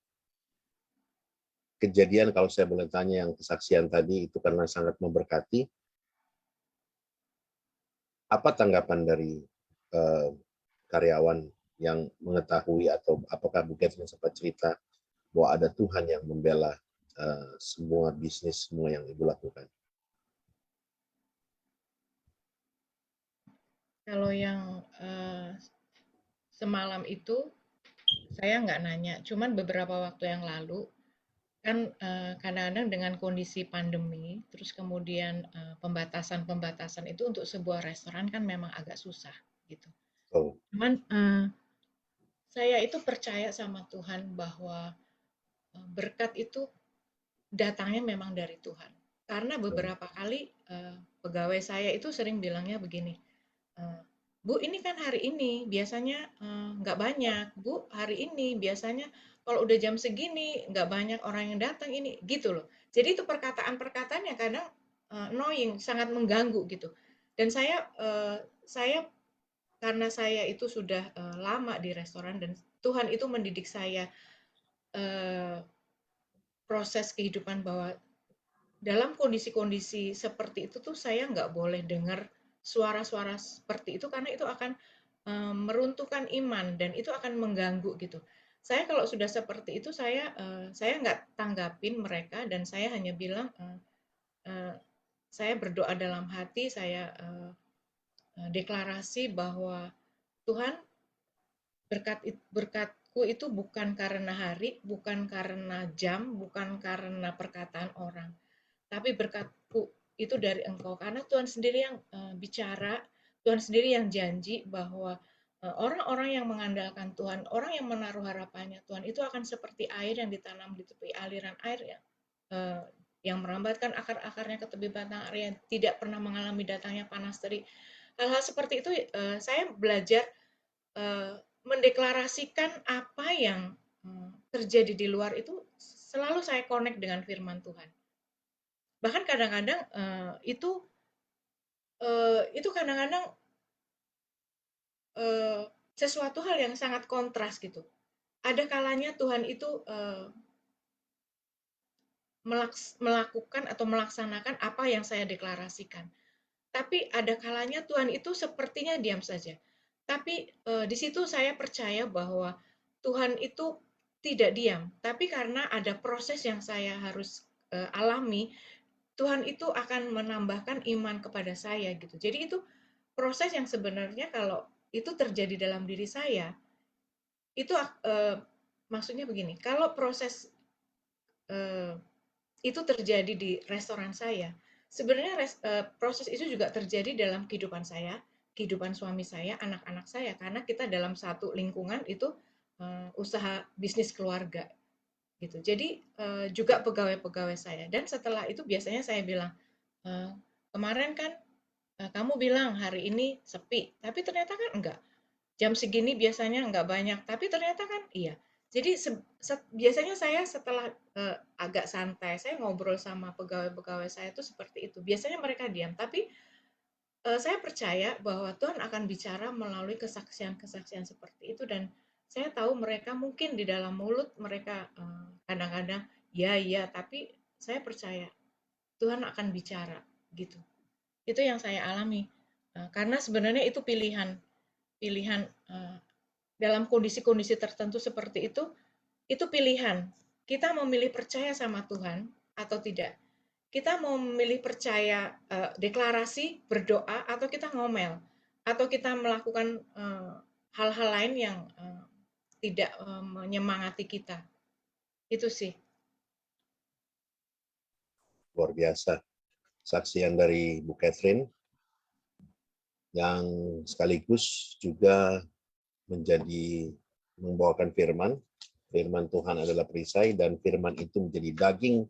kejadian, kalau saya boleh tanya, yang kesaksian tadi itu karena sangat memberkati, apa tanggapan dari karyawan yang mengetahui, atau apakah Bu Catherine sempat cerita bahwa ada Tuhan yang membela semua bisnis, semua yang Ibu lakukan? Kalau yang semalam itu saya nggak nanya, cuman beberapa waktu yang lalu kan kadang-kadang dengan kondisi pandemi, terus kemudian pembatasan-pembatasan itu untuk sebuah restoran kan memang agak susah gitu. Oh, Cuman saya itu percaya sama Tuhan bahwa berkat itu datangnya memang dari Tuhan. Karena beberapa kali pegawai saya itu sering bilangnya begini, Bu, ini kan hari ini biasanya nggak banyak. Bu, hari ini biasanya kalau udah jam segini nggak banyak orang yang datang ini, gitu loh. Jadi itu perkataan-perkataan yang kadang annoying, sangat mengganggu gitu. Dan saya karena saya itu sudah lama di restoran dan Tuhan itu mendidik saya proses kehidupan bahwa dalam kondisi-kondisi seperti itu tuh saya nggak boleh dengar suara-suara seperti itu karena itu akan meruntuhkan iman dan itu akan mengganggu gitu. Saya kalau sudah seperti itu saya nggak tanggapin mereka dan saya hanya bilang saya berdoa dalam hati, saya deklarasi bahwa Tuhan berkatku itu bukan karena hari, bukan karena jam, bukan karena perkataan orang, tapi berkatku itu dari Engkau karena Tuhan sendiri yang bicara, Tuhan sendiri yang janji bahwa orang-orang yang mengandalkan Tuhan, orang yang menaruh harapannya Tuhan itu akan seperti air yang ditanam di tepi aliran air yang merambatkan akar-akarnya ke tepi batang air, yang tidak pernah mengalami datangnya panas terik. Hal-hal seperti itu saya belajar mendeklarasikan apa yang terjadi di luar itu, selalu saya connect dengan firman Tuhan. Bahkan kadang-kadang itu kadang-kadang sesuatu hal yang sangat kontras gitu. Ada kalanya Tuhan itu melakukan atau melaksanakan apa yang saya deklarasikan. Tapi ada kalanya Tuhan itu sepertinya diam saja. Tapi di situ saya percaya bahwa Tuhan itu tidak diam. Tapi karena ada proses yang saya harus alami, Tuhan itu akan menambahkan iman kepada saya gitu. Jadi itu proses yang sebenarnya kalau itu terjadi dalam diri saya, itu maksudnya begini, kalau proses itu terjadi di restoran saya, sebenarnya proses itu juga terjadi dalam kehidupan saya, kehidupan suami saya, anak-anak saya, karena kita dalam satu lingkungan itu usaha bisnis keluarga gitu. Jadi juga pegawai-pegawai saya. Dan setelah itu biasanya saya bilang, kemarin kan kamu bilang hari ini sepi, tapi ternyata kan enggak. Jam segini biasanya enggak banyak, tapi ternyata kan iya. Jadi biasanya saya setelah agak santai, saya ngobrol sama pegawai-pegawai saya itu seperti itu. Biasanya mereka diam, tapi saya percaya bahwa Tuhan akan bicara melalui kesaksian-kesaksian seperti itu, dan saya tahu mereka mungkin di dalam mulut mereka kadang-kadang ya, tapi saya percaya Tuhan akan bicara gitu. Itu yang saya alami. Karena sebenarnya itu pilihan dalam kondisi-kondisi tertentu seperti itu pilihan. Kita mau milih percaya sama Tuhan atau tidak. Kita mau memilih percaya deklarasi, berdoa, atau kita ngomel. atau kita melakukan hal-hal lain yang tidak menyemangati kita. Itu sih. Luar biasa. Saksian dari Bu Catherine yang sekaligus juga membawakan firman. Firman Tuhan adalah perisai dan firman itu menjadi daging,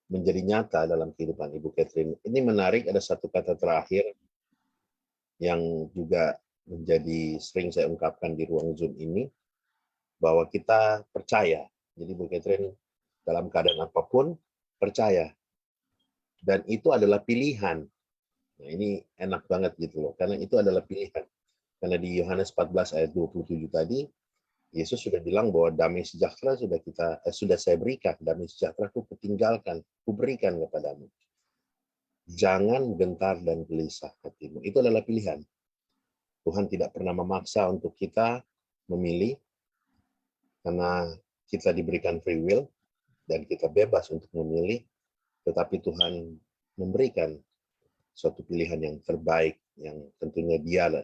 menjadi nyata dalam kehidupan Ibu Catherine. Ini menarik, ada satu kata terakhir yang juga menjadi sering saya ungkapkan di ruang Zoom ini, bahwa kita percaya. Jadi Bu Catherine dalam keadaan apapun percaya. Dan itu adalah pilihan. Nah, ini enak banget gitu loh, karena itu adalah pilihan. Karena di Yohanes 14 ayat 27 tadi, Yesus sudah bilang bahwa damai sejahtera sudah saya berikan, damai sejahtera kuberikan kepadamu. Jangan gentar dan gelisah hatimu. Itu adalah pilihan. Tuhan tidak pernah memaksa untuk kita memilih, karena kita diberikan free will, dan kita bebas untuk memilih, tetapi Tuhan memberikan suatu pilihan yang terbaik, yang tentunya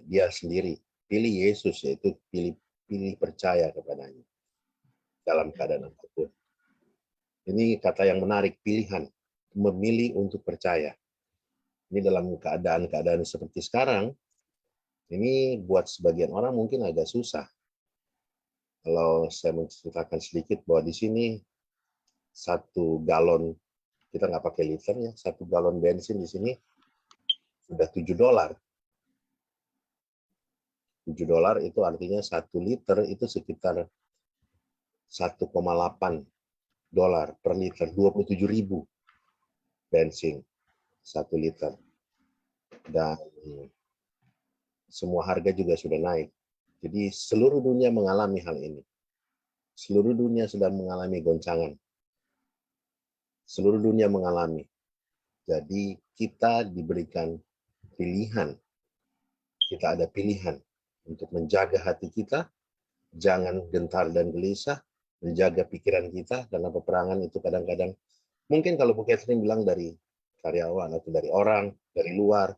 dia sendiri pilih Yesus, yaitu pilih percaya kepadanya dalam keadaan apapun. Ini kata yang menarik, pilihan, memilih untuk percaya. Ini dalam keadaan-keadaan seperti sekarang, ini buat sebagian orang mungkin agak susah. Kalau saya menceritakan sedikit bahwa di sini 1 galon, kita nggak pakai liter ya, 1 galon bensin di sini sudah $7. $7 itu artinya 1 liter itu sekitar $1,8 per liter, 27.000 bensin 1 liter. Dan semua harga juga sudah naik. Jadi seluruh dunia mengalami hal ini. Seluruh dunia sedang mengalami goncangan. Seluruh dunia mengalami. Jadi kita diberikan pilihan. Kita ada pilihan untuk menjaga hati kita, jangan gentar dan gelisah, menjaga pikiran kita, karena peperangan itu kadang-kadang, mungkin kalau Bu Catherine bilang dari karyawan atau dari orang, dari luar,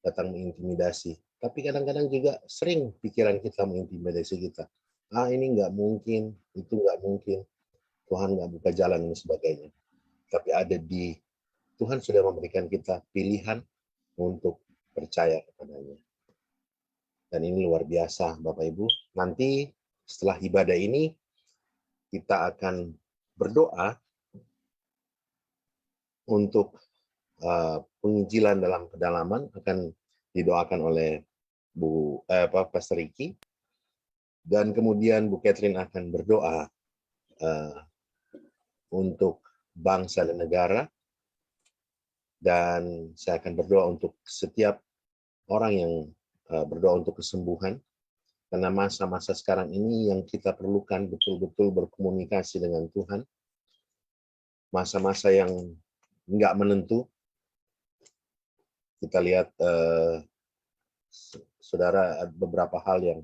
datang mengintimidasi. Tapi kadang-kadang juga sering pikiran kita mengintimidasi kita. Ini nggak mungkin, itu nggak mungkin, Tuhan nggak buka jalan dan sebagainya. Tapi Tuhan sudah memberikan kita pilihan untuk percaya kepadanya. Dan ini luar biasa, Bapak Ibu. Nanti setelah ibadah ini, kita akan berdoa untuk penginjilan dalam kedalaman, akan didoakan oleh Pastor Ricky. Dan kemudian Bu Catherine akan berdoa untuk bangsa dan negara. Dan saya akan berdoa untuk setiap orang yang berdoa untuk kesembuhan, karena masa-masa sekarang ini yang kita perlukan betul-betul berkomunikasi dengan Tuhan. Masa-masa yang nggak menentu. Kita lihat saudara, beberapa hal yang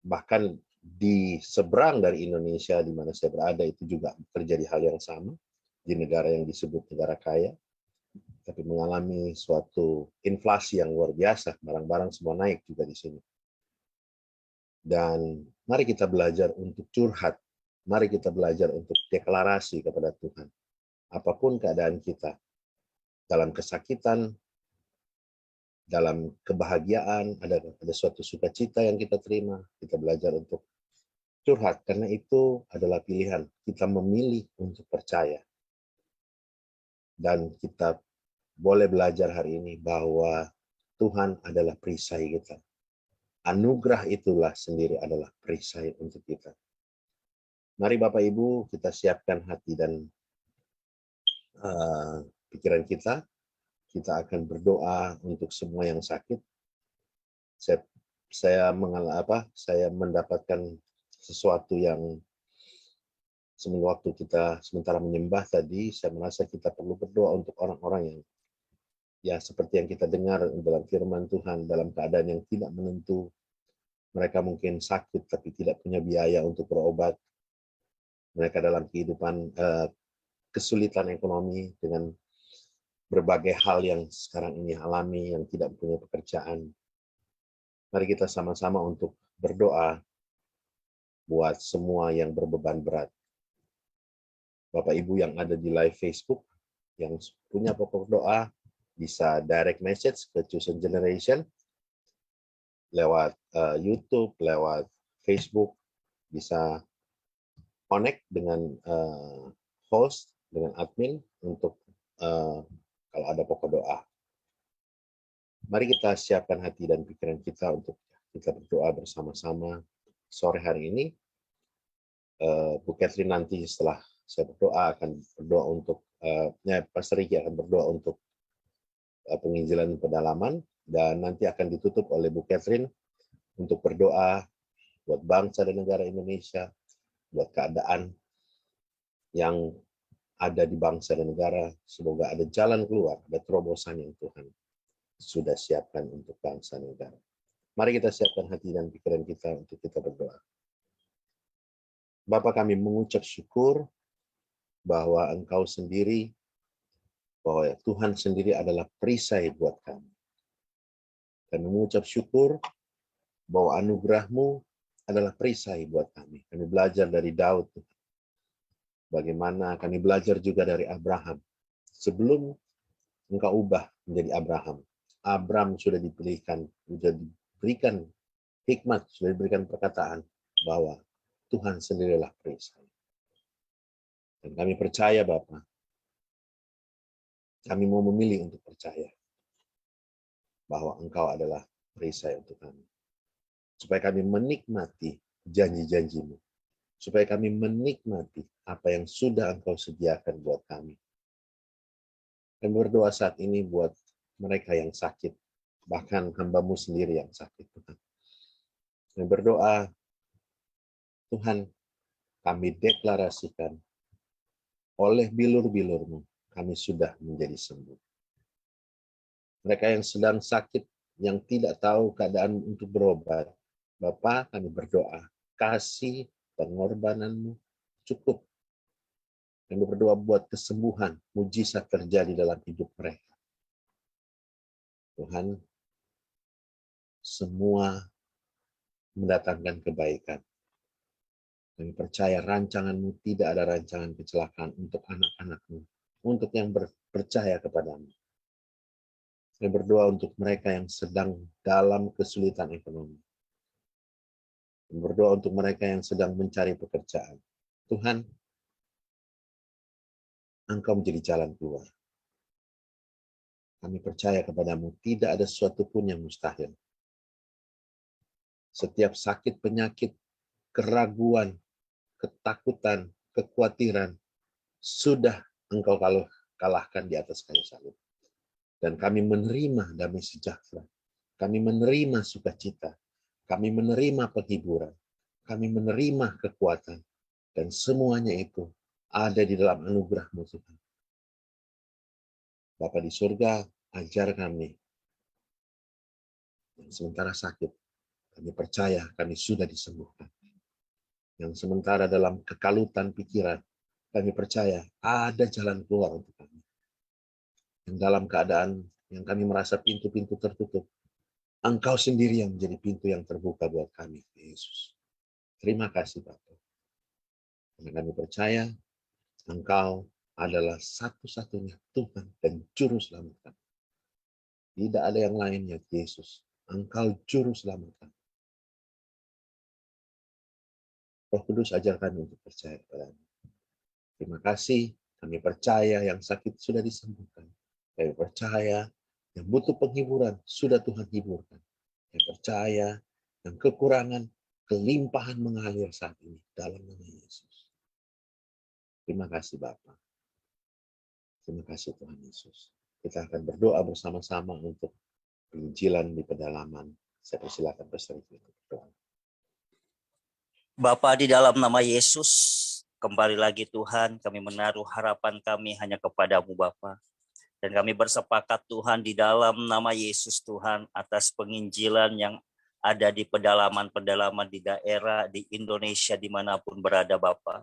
bahkan di seberang dari Indonesia di mana saya berada itu juga terjadi hal yang sama di negara yang disebut negara kaya, tapi mengalami suatu inflasi yang luar biasa, barang-barang semua naik juga di sini. Dan mari kita belajar untuk curhat, mari kita belajar untuk deklarasi kepada Tuhan. Apapun keadaan kita, dalam kesakitan, dalam kebahagiaan, ada suatu sukacita yang kita terima, kita belajar untuk curhat, karena itu adalah pilihan. Kita memilih untuk percaya. Dan kita boleh belajar hari ini bahwa Tuhan adalah perisai kita. Anugerah itulah sendiri adalah perisai untuk kita. Mari Bapak Ibu, kita siapkan hati dan pikiran kita. Kita akan berdoa untuk semua yang sakit. Saya mendapatkan sesuatu yang waktu kita sementara menyembah tadi, saya merasa kita perlu berdoa untuk orang-orang yang ya seperti yang kita dengar dalam firman Tuhan, dalam keadaan yang tidak menentu. Mereka mungkin sakit tapi tidak punya biaya untuk berobat. Mereka dalam kehidupan kesulitan ekonomi dengan berbagai hal yang sekarang ini alami, yang tidak punya pekerjaan. Mari kita sama-sama untuk berdoa buat semua yang berbeban berat. Bapak Ibu yang ada di live Facebook, yang punya pokok doa, bisa direct message ke Chosen Generation lewat YouTube, lewat Facebook, bisa connect dengan host, dengan admin untuk kalau ada pokok doa. Mari kita siapkan hati dan pikiran kita untuk kita berdoa bersama-sama sore hari ini. Bu Catherine nanti setelah saya berdoa akan berdoa untuk, Pastor Ricky akan berdoa untuk penginjilan pedalaman, dan nanti akan ditutup oleh Bu Catherine untuk berdoa buat bangsa dan negara Indonesia, buat keadaan yang ada di bangsa dan negara. Semoga ada jalan keluar, ada terobosan yang Tuhan sudah siapkan untuk bangsa dan negara. Mari kita siapkan hati dan pikiran kita untuk kita berdoa. Bapa, kami mengucap syukur bahwa Engkau sendiri, bahwa Tuhan sendiri adalah perisai buat kami. Kami mengucap syukur bahwa anugerah-Mu adalah perisai buat kami. Kami belajar dari Daud, bagaimana kami belajar juga dari Abraham. Sebelum Engkau ubah menjadi Abraham, Abram sudah dipilihkan, sudah diberikan hikmat, sudah diberikan perkataan bahwa Tuhan sendirilah perisai. Dan kami percaya Bapa, kami mau memilih untuk percaya bahwa Engkau adalah perisai untuk kami. Supaya kami menikmati janji-janji-Mu. Supaya kami menikmati apa yang sudah Engkau sediakan buat kami. Kami berdoa saat ini buat mereka yang sakit, bahkan hamba-Mu sendiri yang sakit, Tuhan. Kami berdoa, Tuhan, kami deklarasikan oleh bilur-bilur-Mu, kami sudah menjadi sembuh. Mereka yang sedang sakit, yang tidak tahu keadaan untuk berobat, Bapa, kami berdoa, kasih pengorbanan-Mu cukup. Kami berdoa buat kesembuhan, mujizat terjadi dalam hidup mereka. Tuhan, semua mendatangkan kebaikan. Kami percaya rancangan-Mu tidak ada rancangan kecelakaan untuk anak-anak-Mu, untuk yang percaya kepadamu. Kami berdoa untuk mereka yang sedang dalam kesulitan ekonomi. Kami berdoa untuk mereka yang sedang mencari pekerjaan. Tuhan, Engkau menjadi jalan keluar. Kami percaya kepadamu, tidak ada sesuatu pun yang mustahil. Setiap sakit, penyakit, keraguan, ketakutan, kekhawatiran, sudah Engkau kalahkan di atas kayu salib. Dan kami menerima damai sejahtera. Kami menerima sukacita. Kami menerima penghiburan. Kami menerima kekuatan. Dan semuanya itu ada di dalam anugerah-Mu, Tuhan. Bapa di surga, ajar kami. Yang sementara sakit, kami percaya kami sudah disembuhkan. Yang sementara dalam kekalutan pikiran, kami percaya ada jalan keluar untuk kami. Yang dalam keadaan yang kami merasa pintu-pintu tertutup, Engkau sendiri yang menjadi pintu yang terbuka buat kami, Yesus. Terima kasih, Bapak. Karena kami percaya Engkau adalah satu-satunya Tuhan dan Juru Selamat kami. Tidak ada yang lainnya, Yesus. Engkau Juru Selamat kami. Roh Kudus ajar kami untuk percaya kepada-Mu. Terima kasih, kami percaya yang sakit sudah disembuhkan. Kami percaya yang butuh penghiburan sudah Tuhan hiburkan. Kami percaya yang kekurangan, kelimpahan mengalir saat ini dalam nama Yesus. Terima kasih Bapa. Terima kasih Tuhan Yesus. Kita akan berdoa bersama-sama untuk penginjilan di pedalaman. Saya persilakan Pastor Ricky untuk berdoa. Bapa, di dalam nama Yesus, kembali lagi Tuhan, kami menaruh harapan kami hanya kepadamu Bapa. Dan kami bersepakat Tuhan di dalam nama Yesus Tuhan atas penginjilan yang ada di pedalaman-pedalaman di daerah, di Indonesia, dimanapun berada Bapa.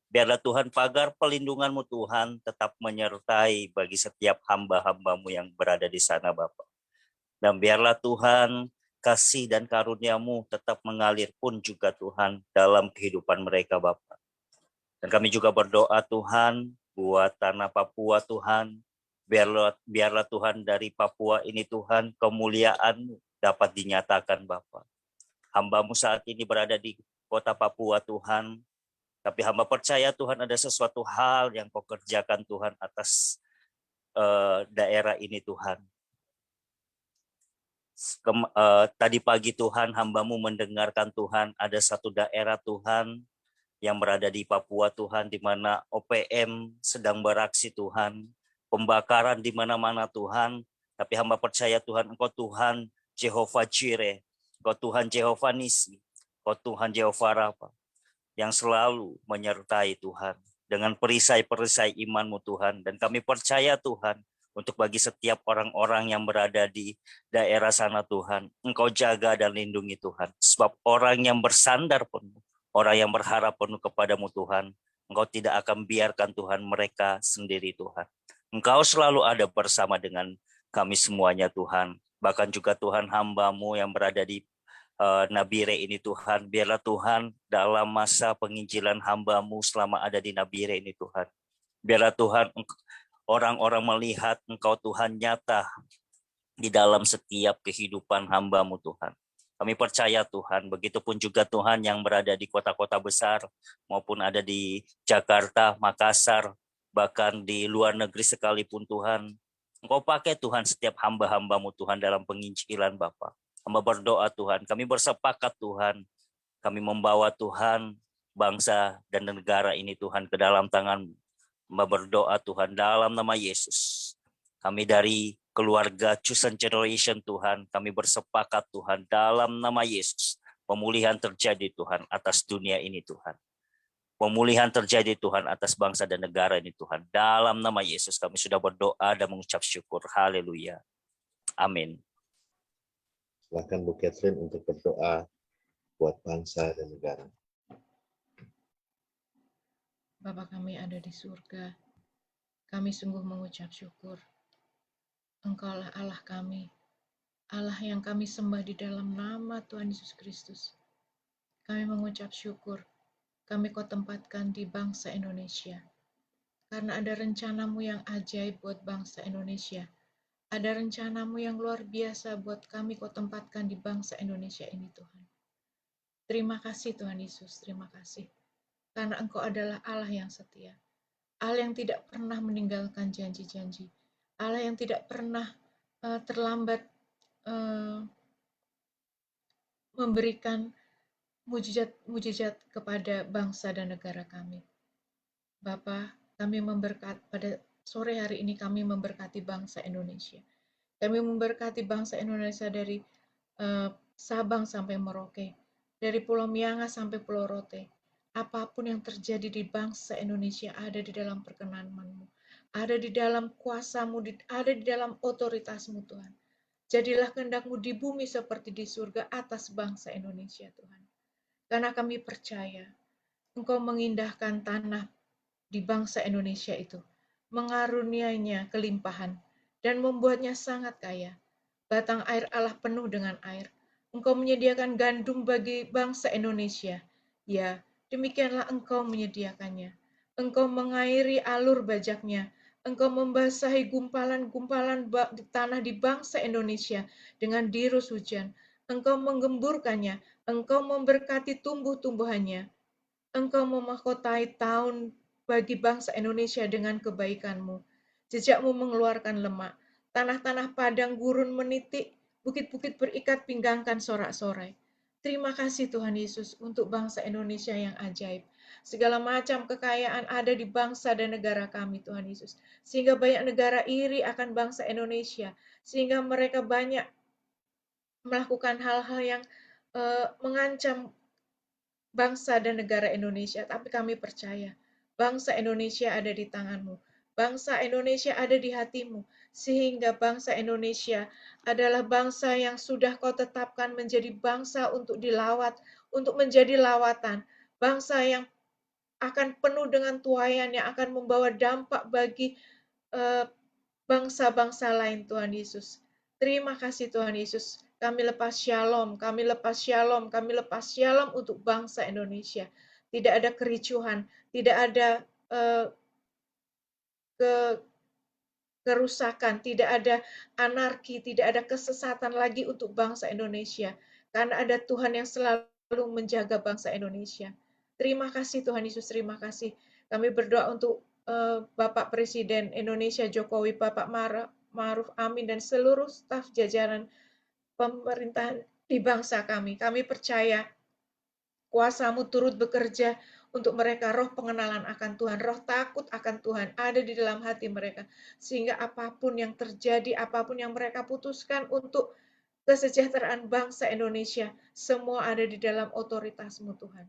Biarlah Tuhan pagar pelindungan-Mu Tuhan tetap menyertai bagi setiap hamba-hamba-Mu yang berada di sana Bapa. Dan biarlah Tuhan kasih dan karunia-Mu tetap mengalir pun juga Tuhan dalam kehidupan mereka Bapa. Dan kami juga berdoa Tuhan buat tanah Papua Tuhan, biarlah Tuhan dari Papua ini Tuhan kemuliaan-Mu dapat dinyatakan Bapa. Hamba-Mu saat ini berada di kota Papua Tuhan, tapi hamba percaya Tuhan ada sesuatu hal yang Kau kerjakan Tuhan atas daerah ini Tuhan. Tadi pagi Tuhan hamba-Mu mendengarkan Tuhan ada satu daerah Tuhan yang berada di Papua Tuhan, di mana OPM sedang beraksi Tuhan, pembakaran di mana-mana Tuhan, tapi hamba percaya Tuhan Engkau Tuhan Jehovah Jireh, Engkau Tuhan Jehovah Nisi, Engkau Tuhan Jehovah Rafa, yang selalu menyertai Tuhan dengan perisai-perisai iman-Mu Tuhan, dan kami percaya Tuhan untuk bagi setiap orang-orang yang berada di daerah sana Tuhan, Engkau jaga dan lindungi Tuhan, sebab orang yang bersandar penuh, orang yang berharap penuh kepadamu Tuhan, Engkau tidak akan biarkan Tuhan mereka sendiri Tuhan. Engkau selalu ada bersama dengan kami semuanya Tuhan. Bahkan juga Tuhan hamba-Mu yang berada di Nabire ini Tuhan, biarlah Tuhan dalam masa penginjilan hamba-Mu selama ada di Nabire ini Tuhan, biarlah Tuhan orang-orang melihat Engkau Tuhan nyata di dalam setiap kehidupan hamba-Mu Tuhan. Kami percaya Tuhan, begitupun juga Tuhan yang berada di kota-kota besar maupun ada di Jakarta, Makassar, bahkan di luar negeri sekalipun Tuhan. Engkau pakai Tuhan setiap hamba-hamba-Mu Tuhan dalam penginjilan Bapa. Hamba berdoa Tuhan, kami bersepakat Tuhan, kami membawa Tuhan bangsa dan negara ini Tuhan ke dalam tangan-Mu. Hamba berdoa Tuhan dalam nama Yesus. Kami dari keluarga Chosen Generation Tuhan, kami bersepakat Tuhan dalam nama Yesus. Pemulihan terjadi Tuhan atas dunia ini Tuhan. Pemulihan terjadi Tuhan atas bangsa dan negara ini Tuhan. Dalam nama Yesus kami sudah berdoa dan mengucap syukur. Haleluya. Amin. Silakan Bu Catherine untuk berdoa buat bangsa dan negara. Bapa kami ada di surga, kami sungguh mengucap syukur. Engkaulah Allah kami, Allah yang kami sembah di dalam nama Tuhan Yesus Kristus. Kami mengucap syukur, kami Kau tempatkan di bangsa Indonesia. Karena ada rencana-Mu yang ajaib buat bangsa Indonesia. Ada rencana-Mu yang luar biasa buat kami Kau tempatkan di bangsa Indonesia ini Tuhan. Terima kasih Tuhan Yesus, terima kasih. Karena Engkau adalah Allah yang setia. Allah yang tidak pernah meninggalkan janji-janji. Allah yang tidak pernah terlambat memberikan mujizat kepada bangsa dan negara kami. Bapa, kami pada sore hari ini kami memberkati bangsa Indonesia. Kami memberkati bangsa Indonesia dari Sabang sampai Merauke, dari Pulau Miangas sampai Pulau Rote. Apapun yang terjadi di bangsa Indonesia ada di dalam perkenan-Mu, ada di dalam kuasa-Mu, ada di dalam otoritas-Mu Tuhan. Jadilah kehendak-Mu di bumi seperti di surga atas bangsa Indonesia Tuhan. Karena kami percaya Engkau mengindahkan tanah di bangsa Indonesia itu, mengaruniainya kelimpahan, dan membuatnya sangat kaya. Batang air Allah penuh dengan air. Engkau menyediakan gandum bagi bangsa Indonesia. Ya, demikianlah Engkau menyediakannya. Engkau mengairi alur bajaknya. Engkau membasahi gumpalan-gumpalan tanah di bangsa Indonesia dengan dirus hujan. Engkau menggemburkannya. Engkau memberkati tumbuh-tumbuhannya. Engkau memahkotai tahun bagi bangsa Indonesia dengan kebaikan-Mu. Jejak-Mu mengeluarkan lemak. Tanah-tanah padang gurun menitik, bukit-bukit berikat pinggangkan sorak-sorai. Terima kasih Tuhan Yesus untuk bangsa Indonesia yang ajaib. Segala macam kekayaan ada di bangsa dan negara kami Tuhan Yesus. Sehingga banyak negara iri akan bangsa Indonesia. Sehingga mereka banyak melakukan hal-hal yang mengancam bangsa dan negara Indonesia. Tapi kami percaya bangsa Indonesia ada di tangan-Mu. Bangsa Indonesia ada di hati-Mu. Sehingga bangsa Indonesia adalah bangsa yang sudah Kau tetapkan menjadi bangsa untuk dilawat, untuk menjadi lawatan. Bangsa yang akan penuh dengan tuaian, yang akan membawa dampak bagi bangsa-bangsa lain Tuhan Yesus. Terima kasih Tuhan Yesus. Kami lepas shalom, kami lepas shalom, kami lepas shalom untuk bangsa Indonesia. Tidak ada kericuhan, tidak ada kerusakan, tidak ada anarki, tidak ada kesesatan lagi untuk bangsa Indonesia. Karena ada Tuhan yang selalu menjaga bangsa Indonesia. Terima kasih Tuhan Yesus, terima kasih. Kami berdoa untuk Bapak Presiden Indonesia Jokowi, Bapak Ma'ruf Amin, dan seluruh staf jajaran pemerintahan di bangsa kami. Kami percaya kuasa-Mu turut bekerja untuk mereka, roh pengenalan akan Tuhan, roh takut akan Tuhan ada di dalam hati mereka. Sehingga apapun yang terjadi, apapun yang mereka putuskan untuk kesejahteraan bangsa Indonesia, semua ada di dalam otoritas-Mu Tuhan.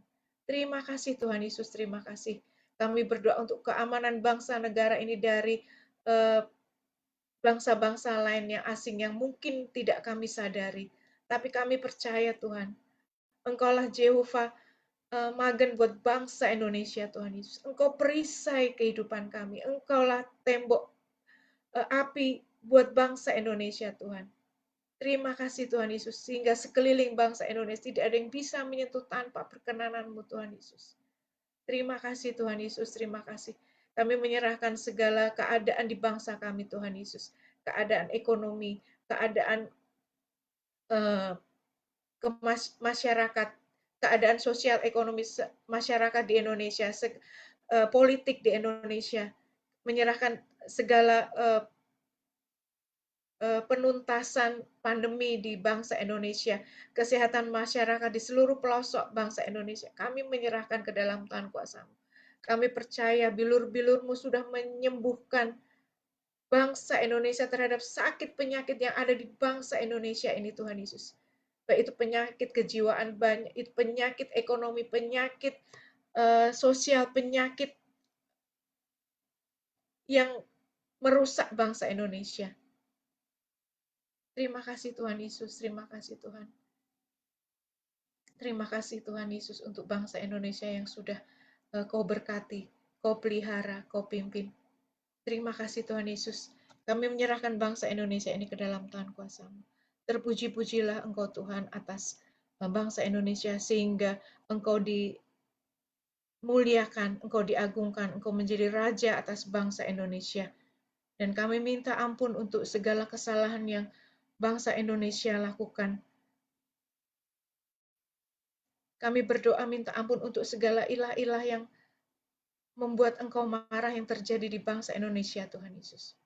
Terima kasih Tuhan Yesus, terima kasih. Kami berdoa untuk keamanan bangsa negara ini dari bangsa-bangsa lain yang asing yang mungkin tidak kami sadari. Tapi kami percaya Tuhan, Engkaulah Jehovah magen buat bangsa Indonesia Tuhan Yesus. Engkau perisai kehidupan kami. Engkaulah tembok api buat bangsa Indonesia Tuhan. Terima kasih Tuhan Yesus, sehingga sekeliling bangsa Indonesia tidak ada yang bisa menyentuh tanpa perkenanan-Mu Tuhan Yesus. Terima kasih Tuhan Yesus, terima kasih. Kami menyerahkan segala keadaan di bangsa kami Tuhan Yesus. Keadaan ekonomi, keadaan masyarakat, keadaan sosial ekonomi masyarakat di Indonesia, politik di Indonesia, menyerahkan segala penuntasan pandemi di bangsa Indonesia, kesehatan masyarakat di seluruh pelosok bangsa Indonesia. Kami menyerahkan ke dalam Tuhan kuasa-Mu. Kami percaya bilur-bilur-Mu sudah menyembuhkan bangsa Indonesia terhadap sakit penyakit yang ada di bangsa Indonesia ini Tuhan Yesus. Baik itu penyakit kejiwaan, itu penyakit ekonomi, penyakit sosial, penyakit yang merusak bangsa Indonesia. Terima kasih Tuhan Yesus, terima kasih Tuhan. Terima kasih Tuhan Yesus untuk bangsa Indonesia yang sudah Kau berkati, Kau pelihara, Kau pimpin. Terima kasih Tuhan Yesus. Kami menyerahkan bangsa Indonesia ini ke dalam Tuhan kuasa-Mu. Terpuji-pujilah Engkau Tuhan atas bangsa Indonesia sehingga Engkau dimuliakan, Engkau diagungkan, Engkau menjadi Raja atas bangsa Indonesia. Dan kami minta ampun untuk segala kesalahan yang bangsa Indonesia lakukan. Kami berdoa minta ampun untuk segala ilah-ilah yang membuat Engkau marah yang terjadi di bangsa Indonesia, Tuhan Yesus.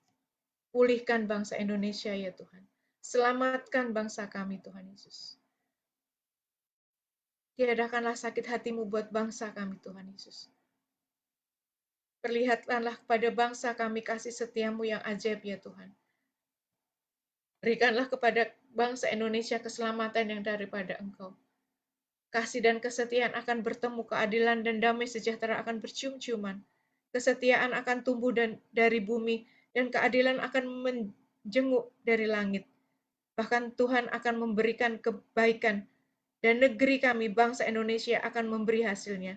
Pulihkan bangsa Indonesia ya Tuhan. Selamatkan bangsa kami Tuhan Yesus. Tiadakanlah sakit hati-Mu buat bangsa kami Tuhan Yesus. Perlihatkanlah kepada bangsa kami kasih setia-Mu yang ajaib ya Tuhan. Berikanlah kepada bangsa Indonesia keselamatan yang daripada Engkau. Kasih dan kesetiaan akan bertemu, keadilan dan damai sejahtera akan bercium-ciuman. Kesetiaan akan tumbuh dari bumi, dan keadilan akan menjenguk dari langit. Bahkan Tuhan akan memberikan kebaikan, dan negeri kami, bangsa Indonesia, akan memberi hasilnya.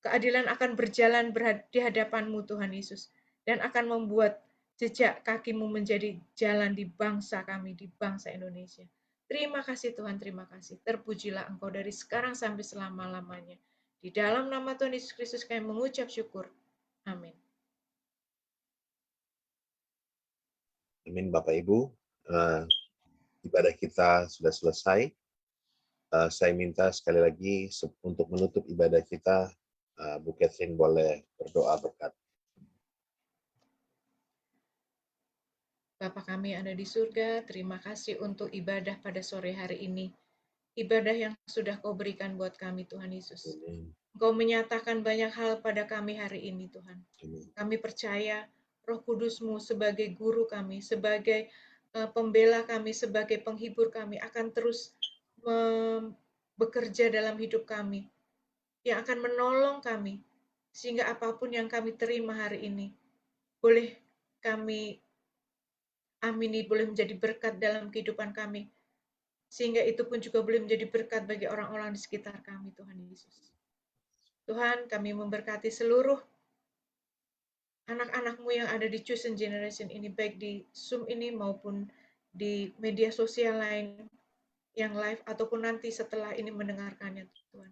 Keadilan akan berjalan di hadapan-Mu, Tuhan Yesus, dan akan membuat jejak kaki-Mu menjadi jalan di bangsa kami, di bangsa Indonesia. Terima kasih Tuhan, terima kasih. Terpujilah Engkau dari sekarang sampai selama-lamanya. Di dalam nama Tuhan Yesus Kristus kami mengucap syukur. Amin. Amin Bapak Ibu. Ibadah kita sudah selesai. Saya minta sekali lagi untuk menutup ibadah kita, Bu Catherine boleh berdoa berkat. Bapa kami yang ada di surga, terima kasih untuk ibadah pada sore hari ini. Ibadah yang sudah Kau berikan buat kami, Tuhan Yesus. Engkau menyatakan banyak hal pada kami hari ini, Tuhan. Kami percaya Roh Kudus-Mu sebagai guru kami, sebagai pembela kami, sebagai penghibur kami, akan terus bekerja dalam hidup kami, yang akan menolong kami, sehingga apapun yang kami terima hari ini, boleh kami amini, boleh menjadi berkat dalam kehidupan kami, sehingga itu pun juga boleh menjadi berkat bagi orang-orang di sekitar kami, Tuhan Yesus. Tuhan, kami memberkati seluruh anak-anak-Mu yang ada di Chosen Generation ini, baik di Zoom ini maupun di media sosial lain, yang live ataupun nanti setelah ini mendengarkannya Tuhan.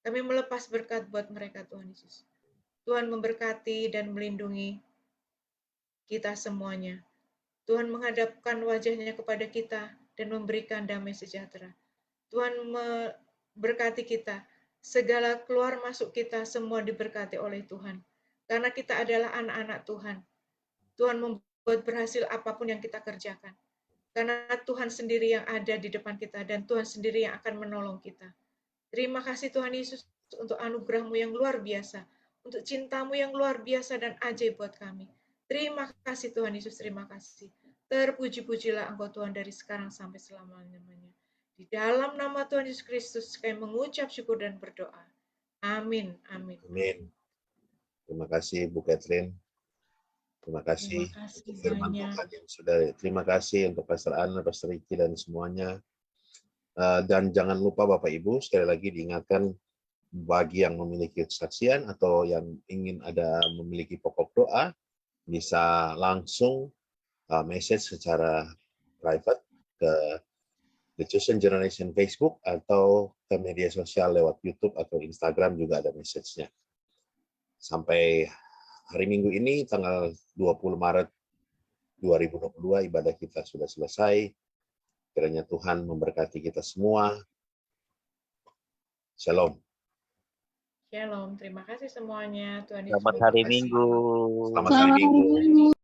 Kami melepas berkat buat mereka Tuhan Yesus. Tuhan memberkati dan melindungi kita semuanya. Tuhan menghadapkan wajahnya kepada kita dan memberikan damai sejahtera. Tuhan memberkati kita. Segala keluar masuk kita semua diberkati oleh Tuhan. Karena kita adalah anak-anak Tuhan. Tuhan membuat berhasil apapun yang kita kerjakan. Karena Tuhan sendiri yang ada di depan kita dan Tuhan sendiri yang akan menolong kita. Terima kasih Tuhan Yesus untuk anugerah-Mu yang luar biasa, untuk cinta-Mu yang luar biasa dan ajaib buat kami. Terima kasih Tuhan Yesus, terima kasih. Terpuji-pujilah Engkau Tuhan dari sekarang sampai selama-lamanya. Di dalam nama Tuhan Yesus Kristus, kami mengucap syukur dan berdoa. Amin, amin. Amin. Terima kasih Bu Catherine. Terima kasih Terima kasih untuk firman banyak. Tuhan yang sudah. Terima kasih untuk Pastor Anna, Pastor Ricky dan semuanya. Dan jangan lupa Bapak Ibu, sekali lagi diingatkan bagi yang memiliki kesaksian atau yang ingin memiliki pokok doa, bisa langsung message secara private ke The Chosen Generation Facebook atau ke media sosial lewat YouTube atau Instagram juga ada message-nya. Sampai hari Minggu ini, tanggal 20 Maret 2022, ibadah kita sudah selesai. Kiranya Tuhan memberkati kita semua. Shalom. Shalom, terima kasih semuanya. Tuhan Yesus Selamat hari memberkati. Minggu. Selamat hari Minggu.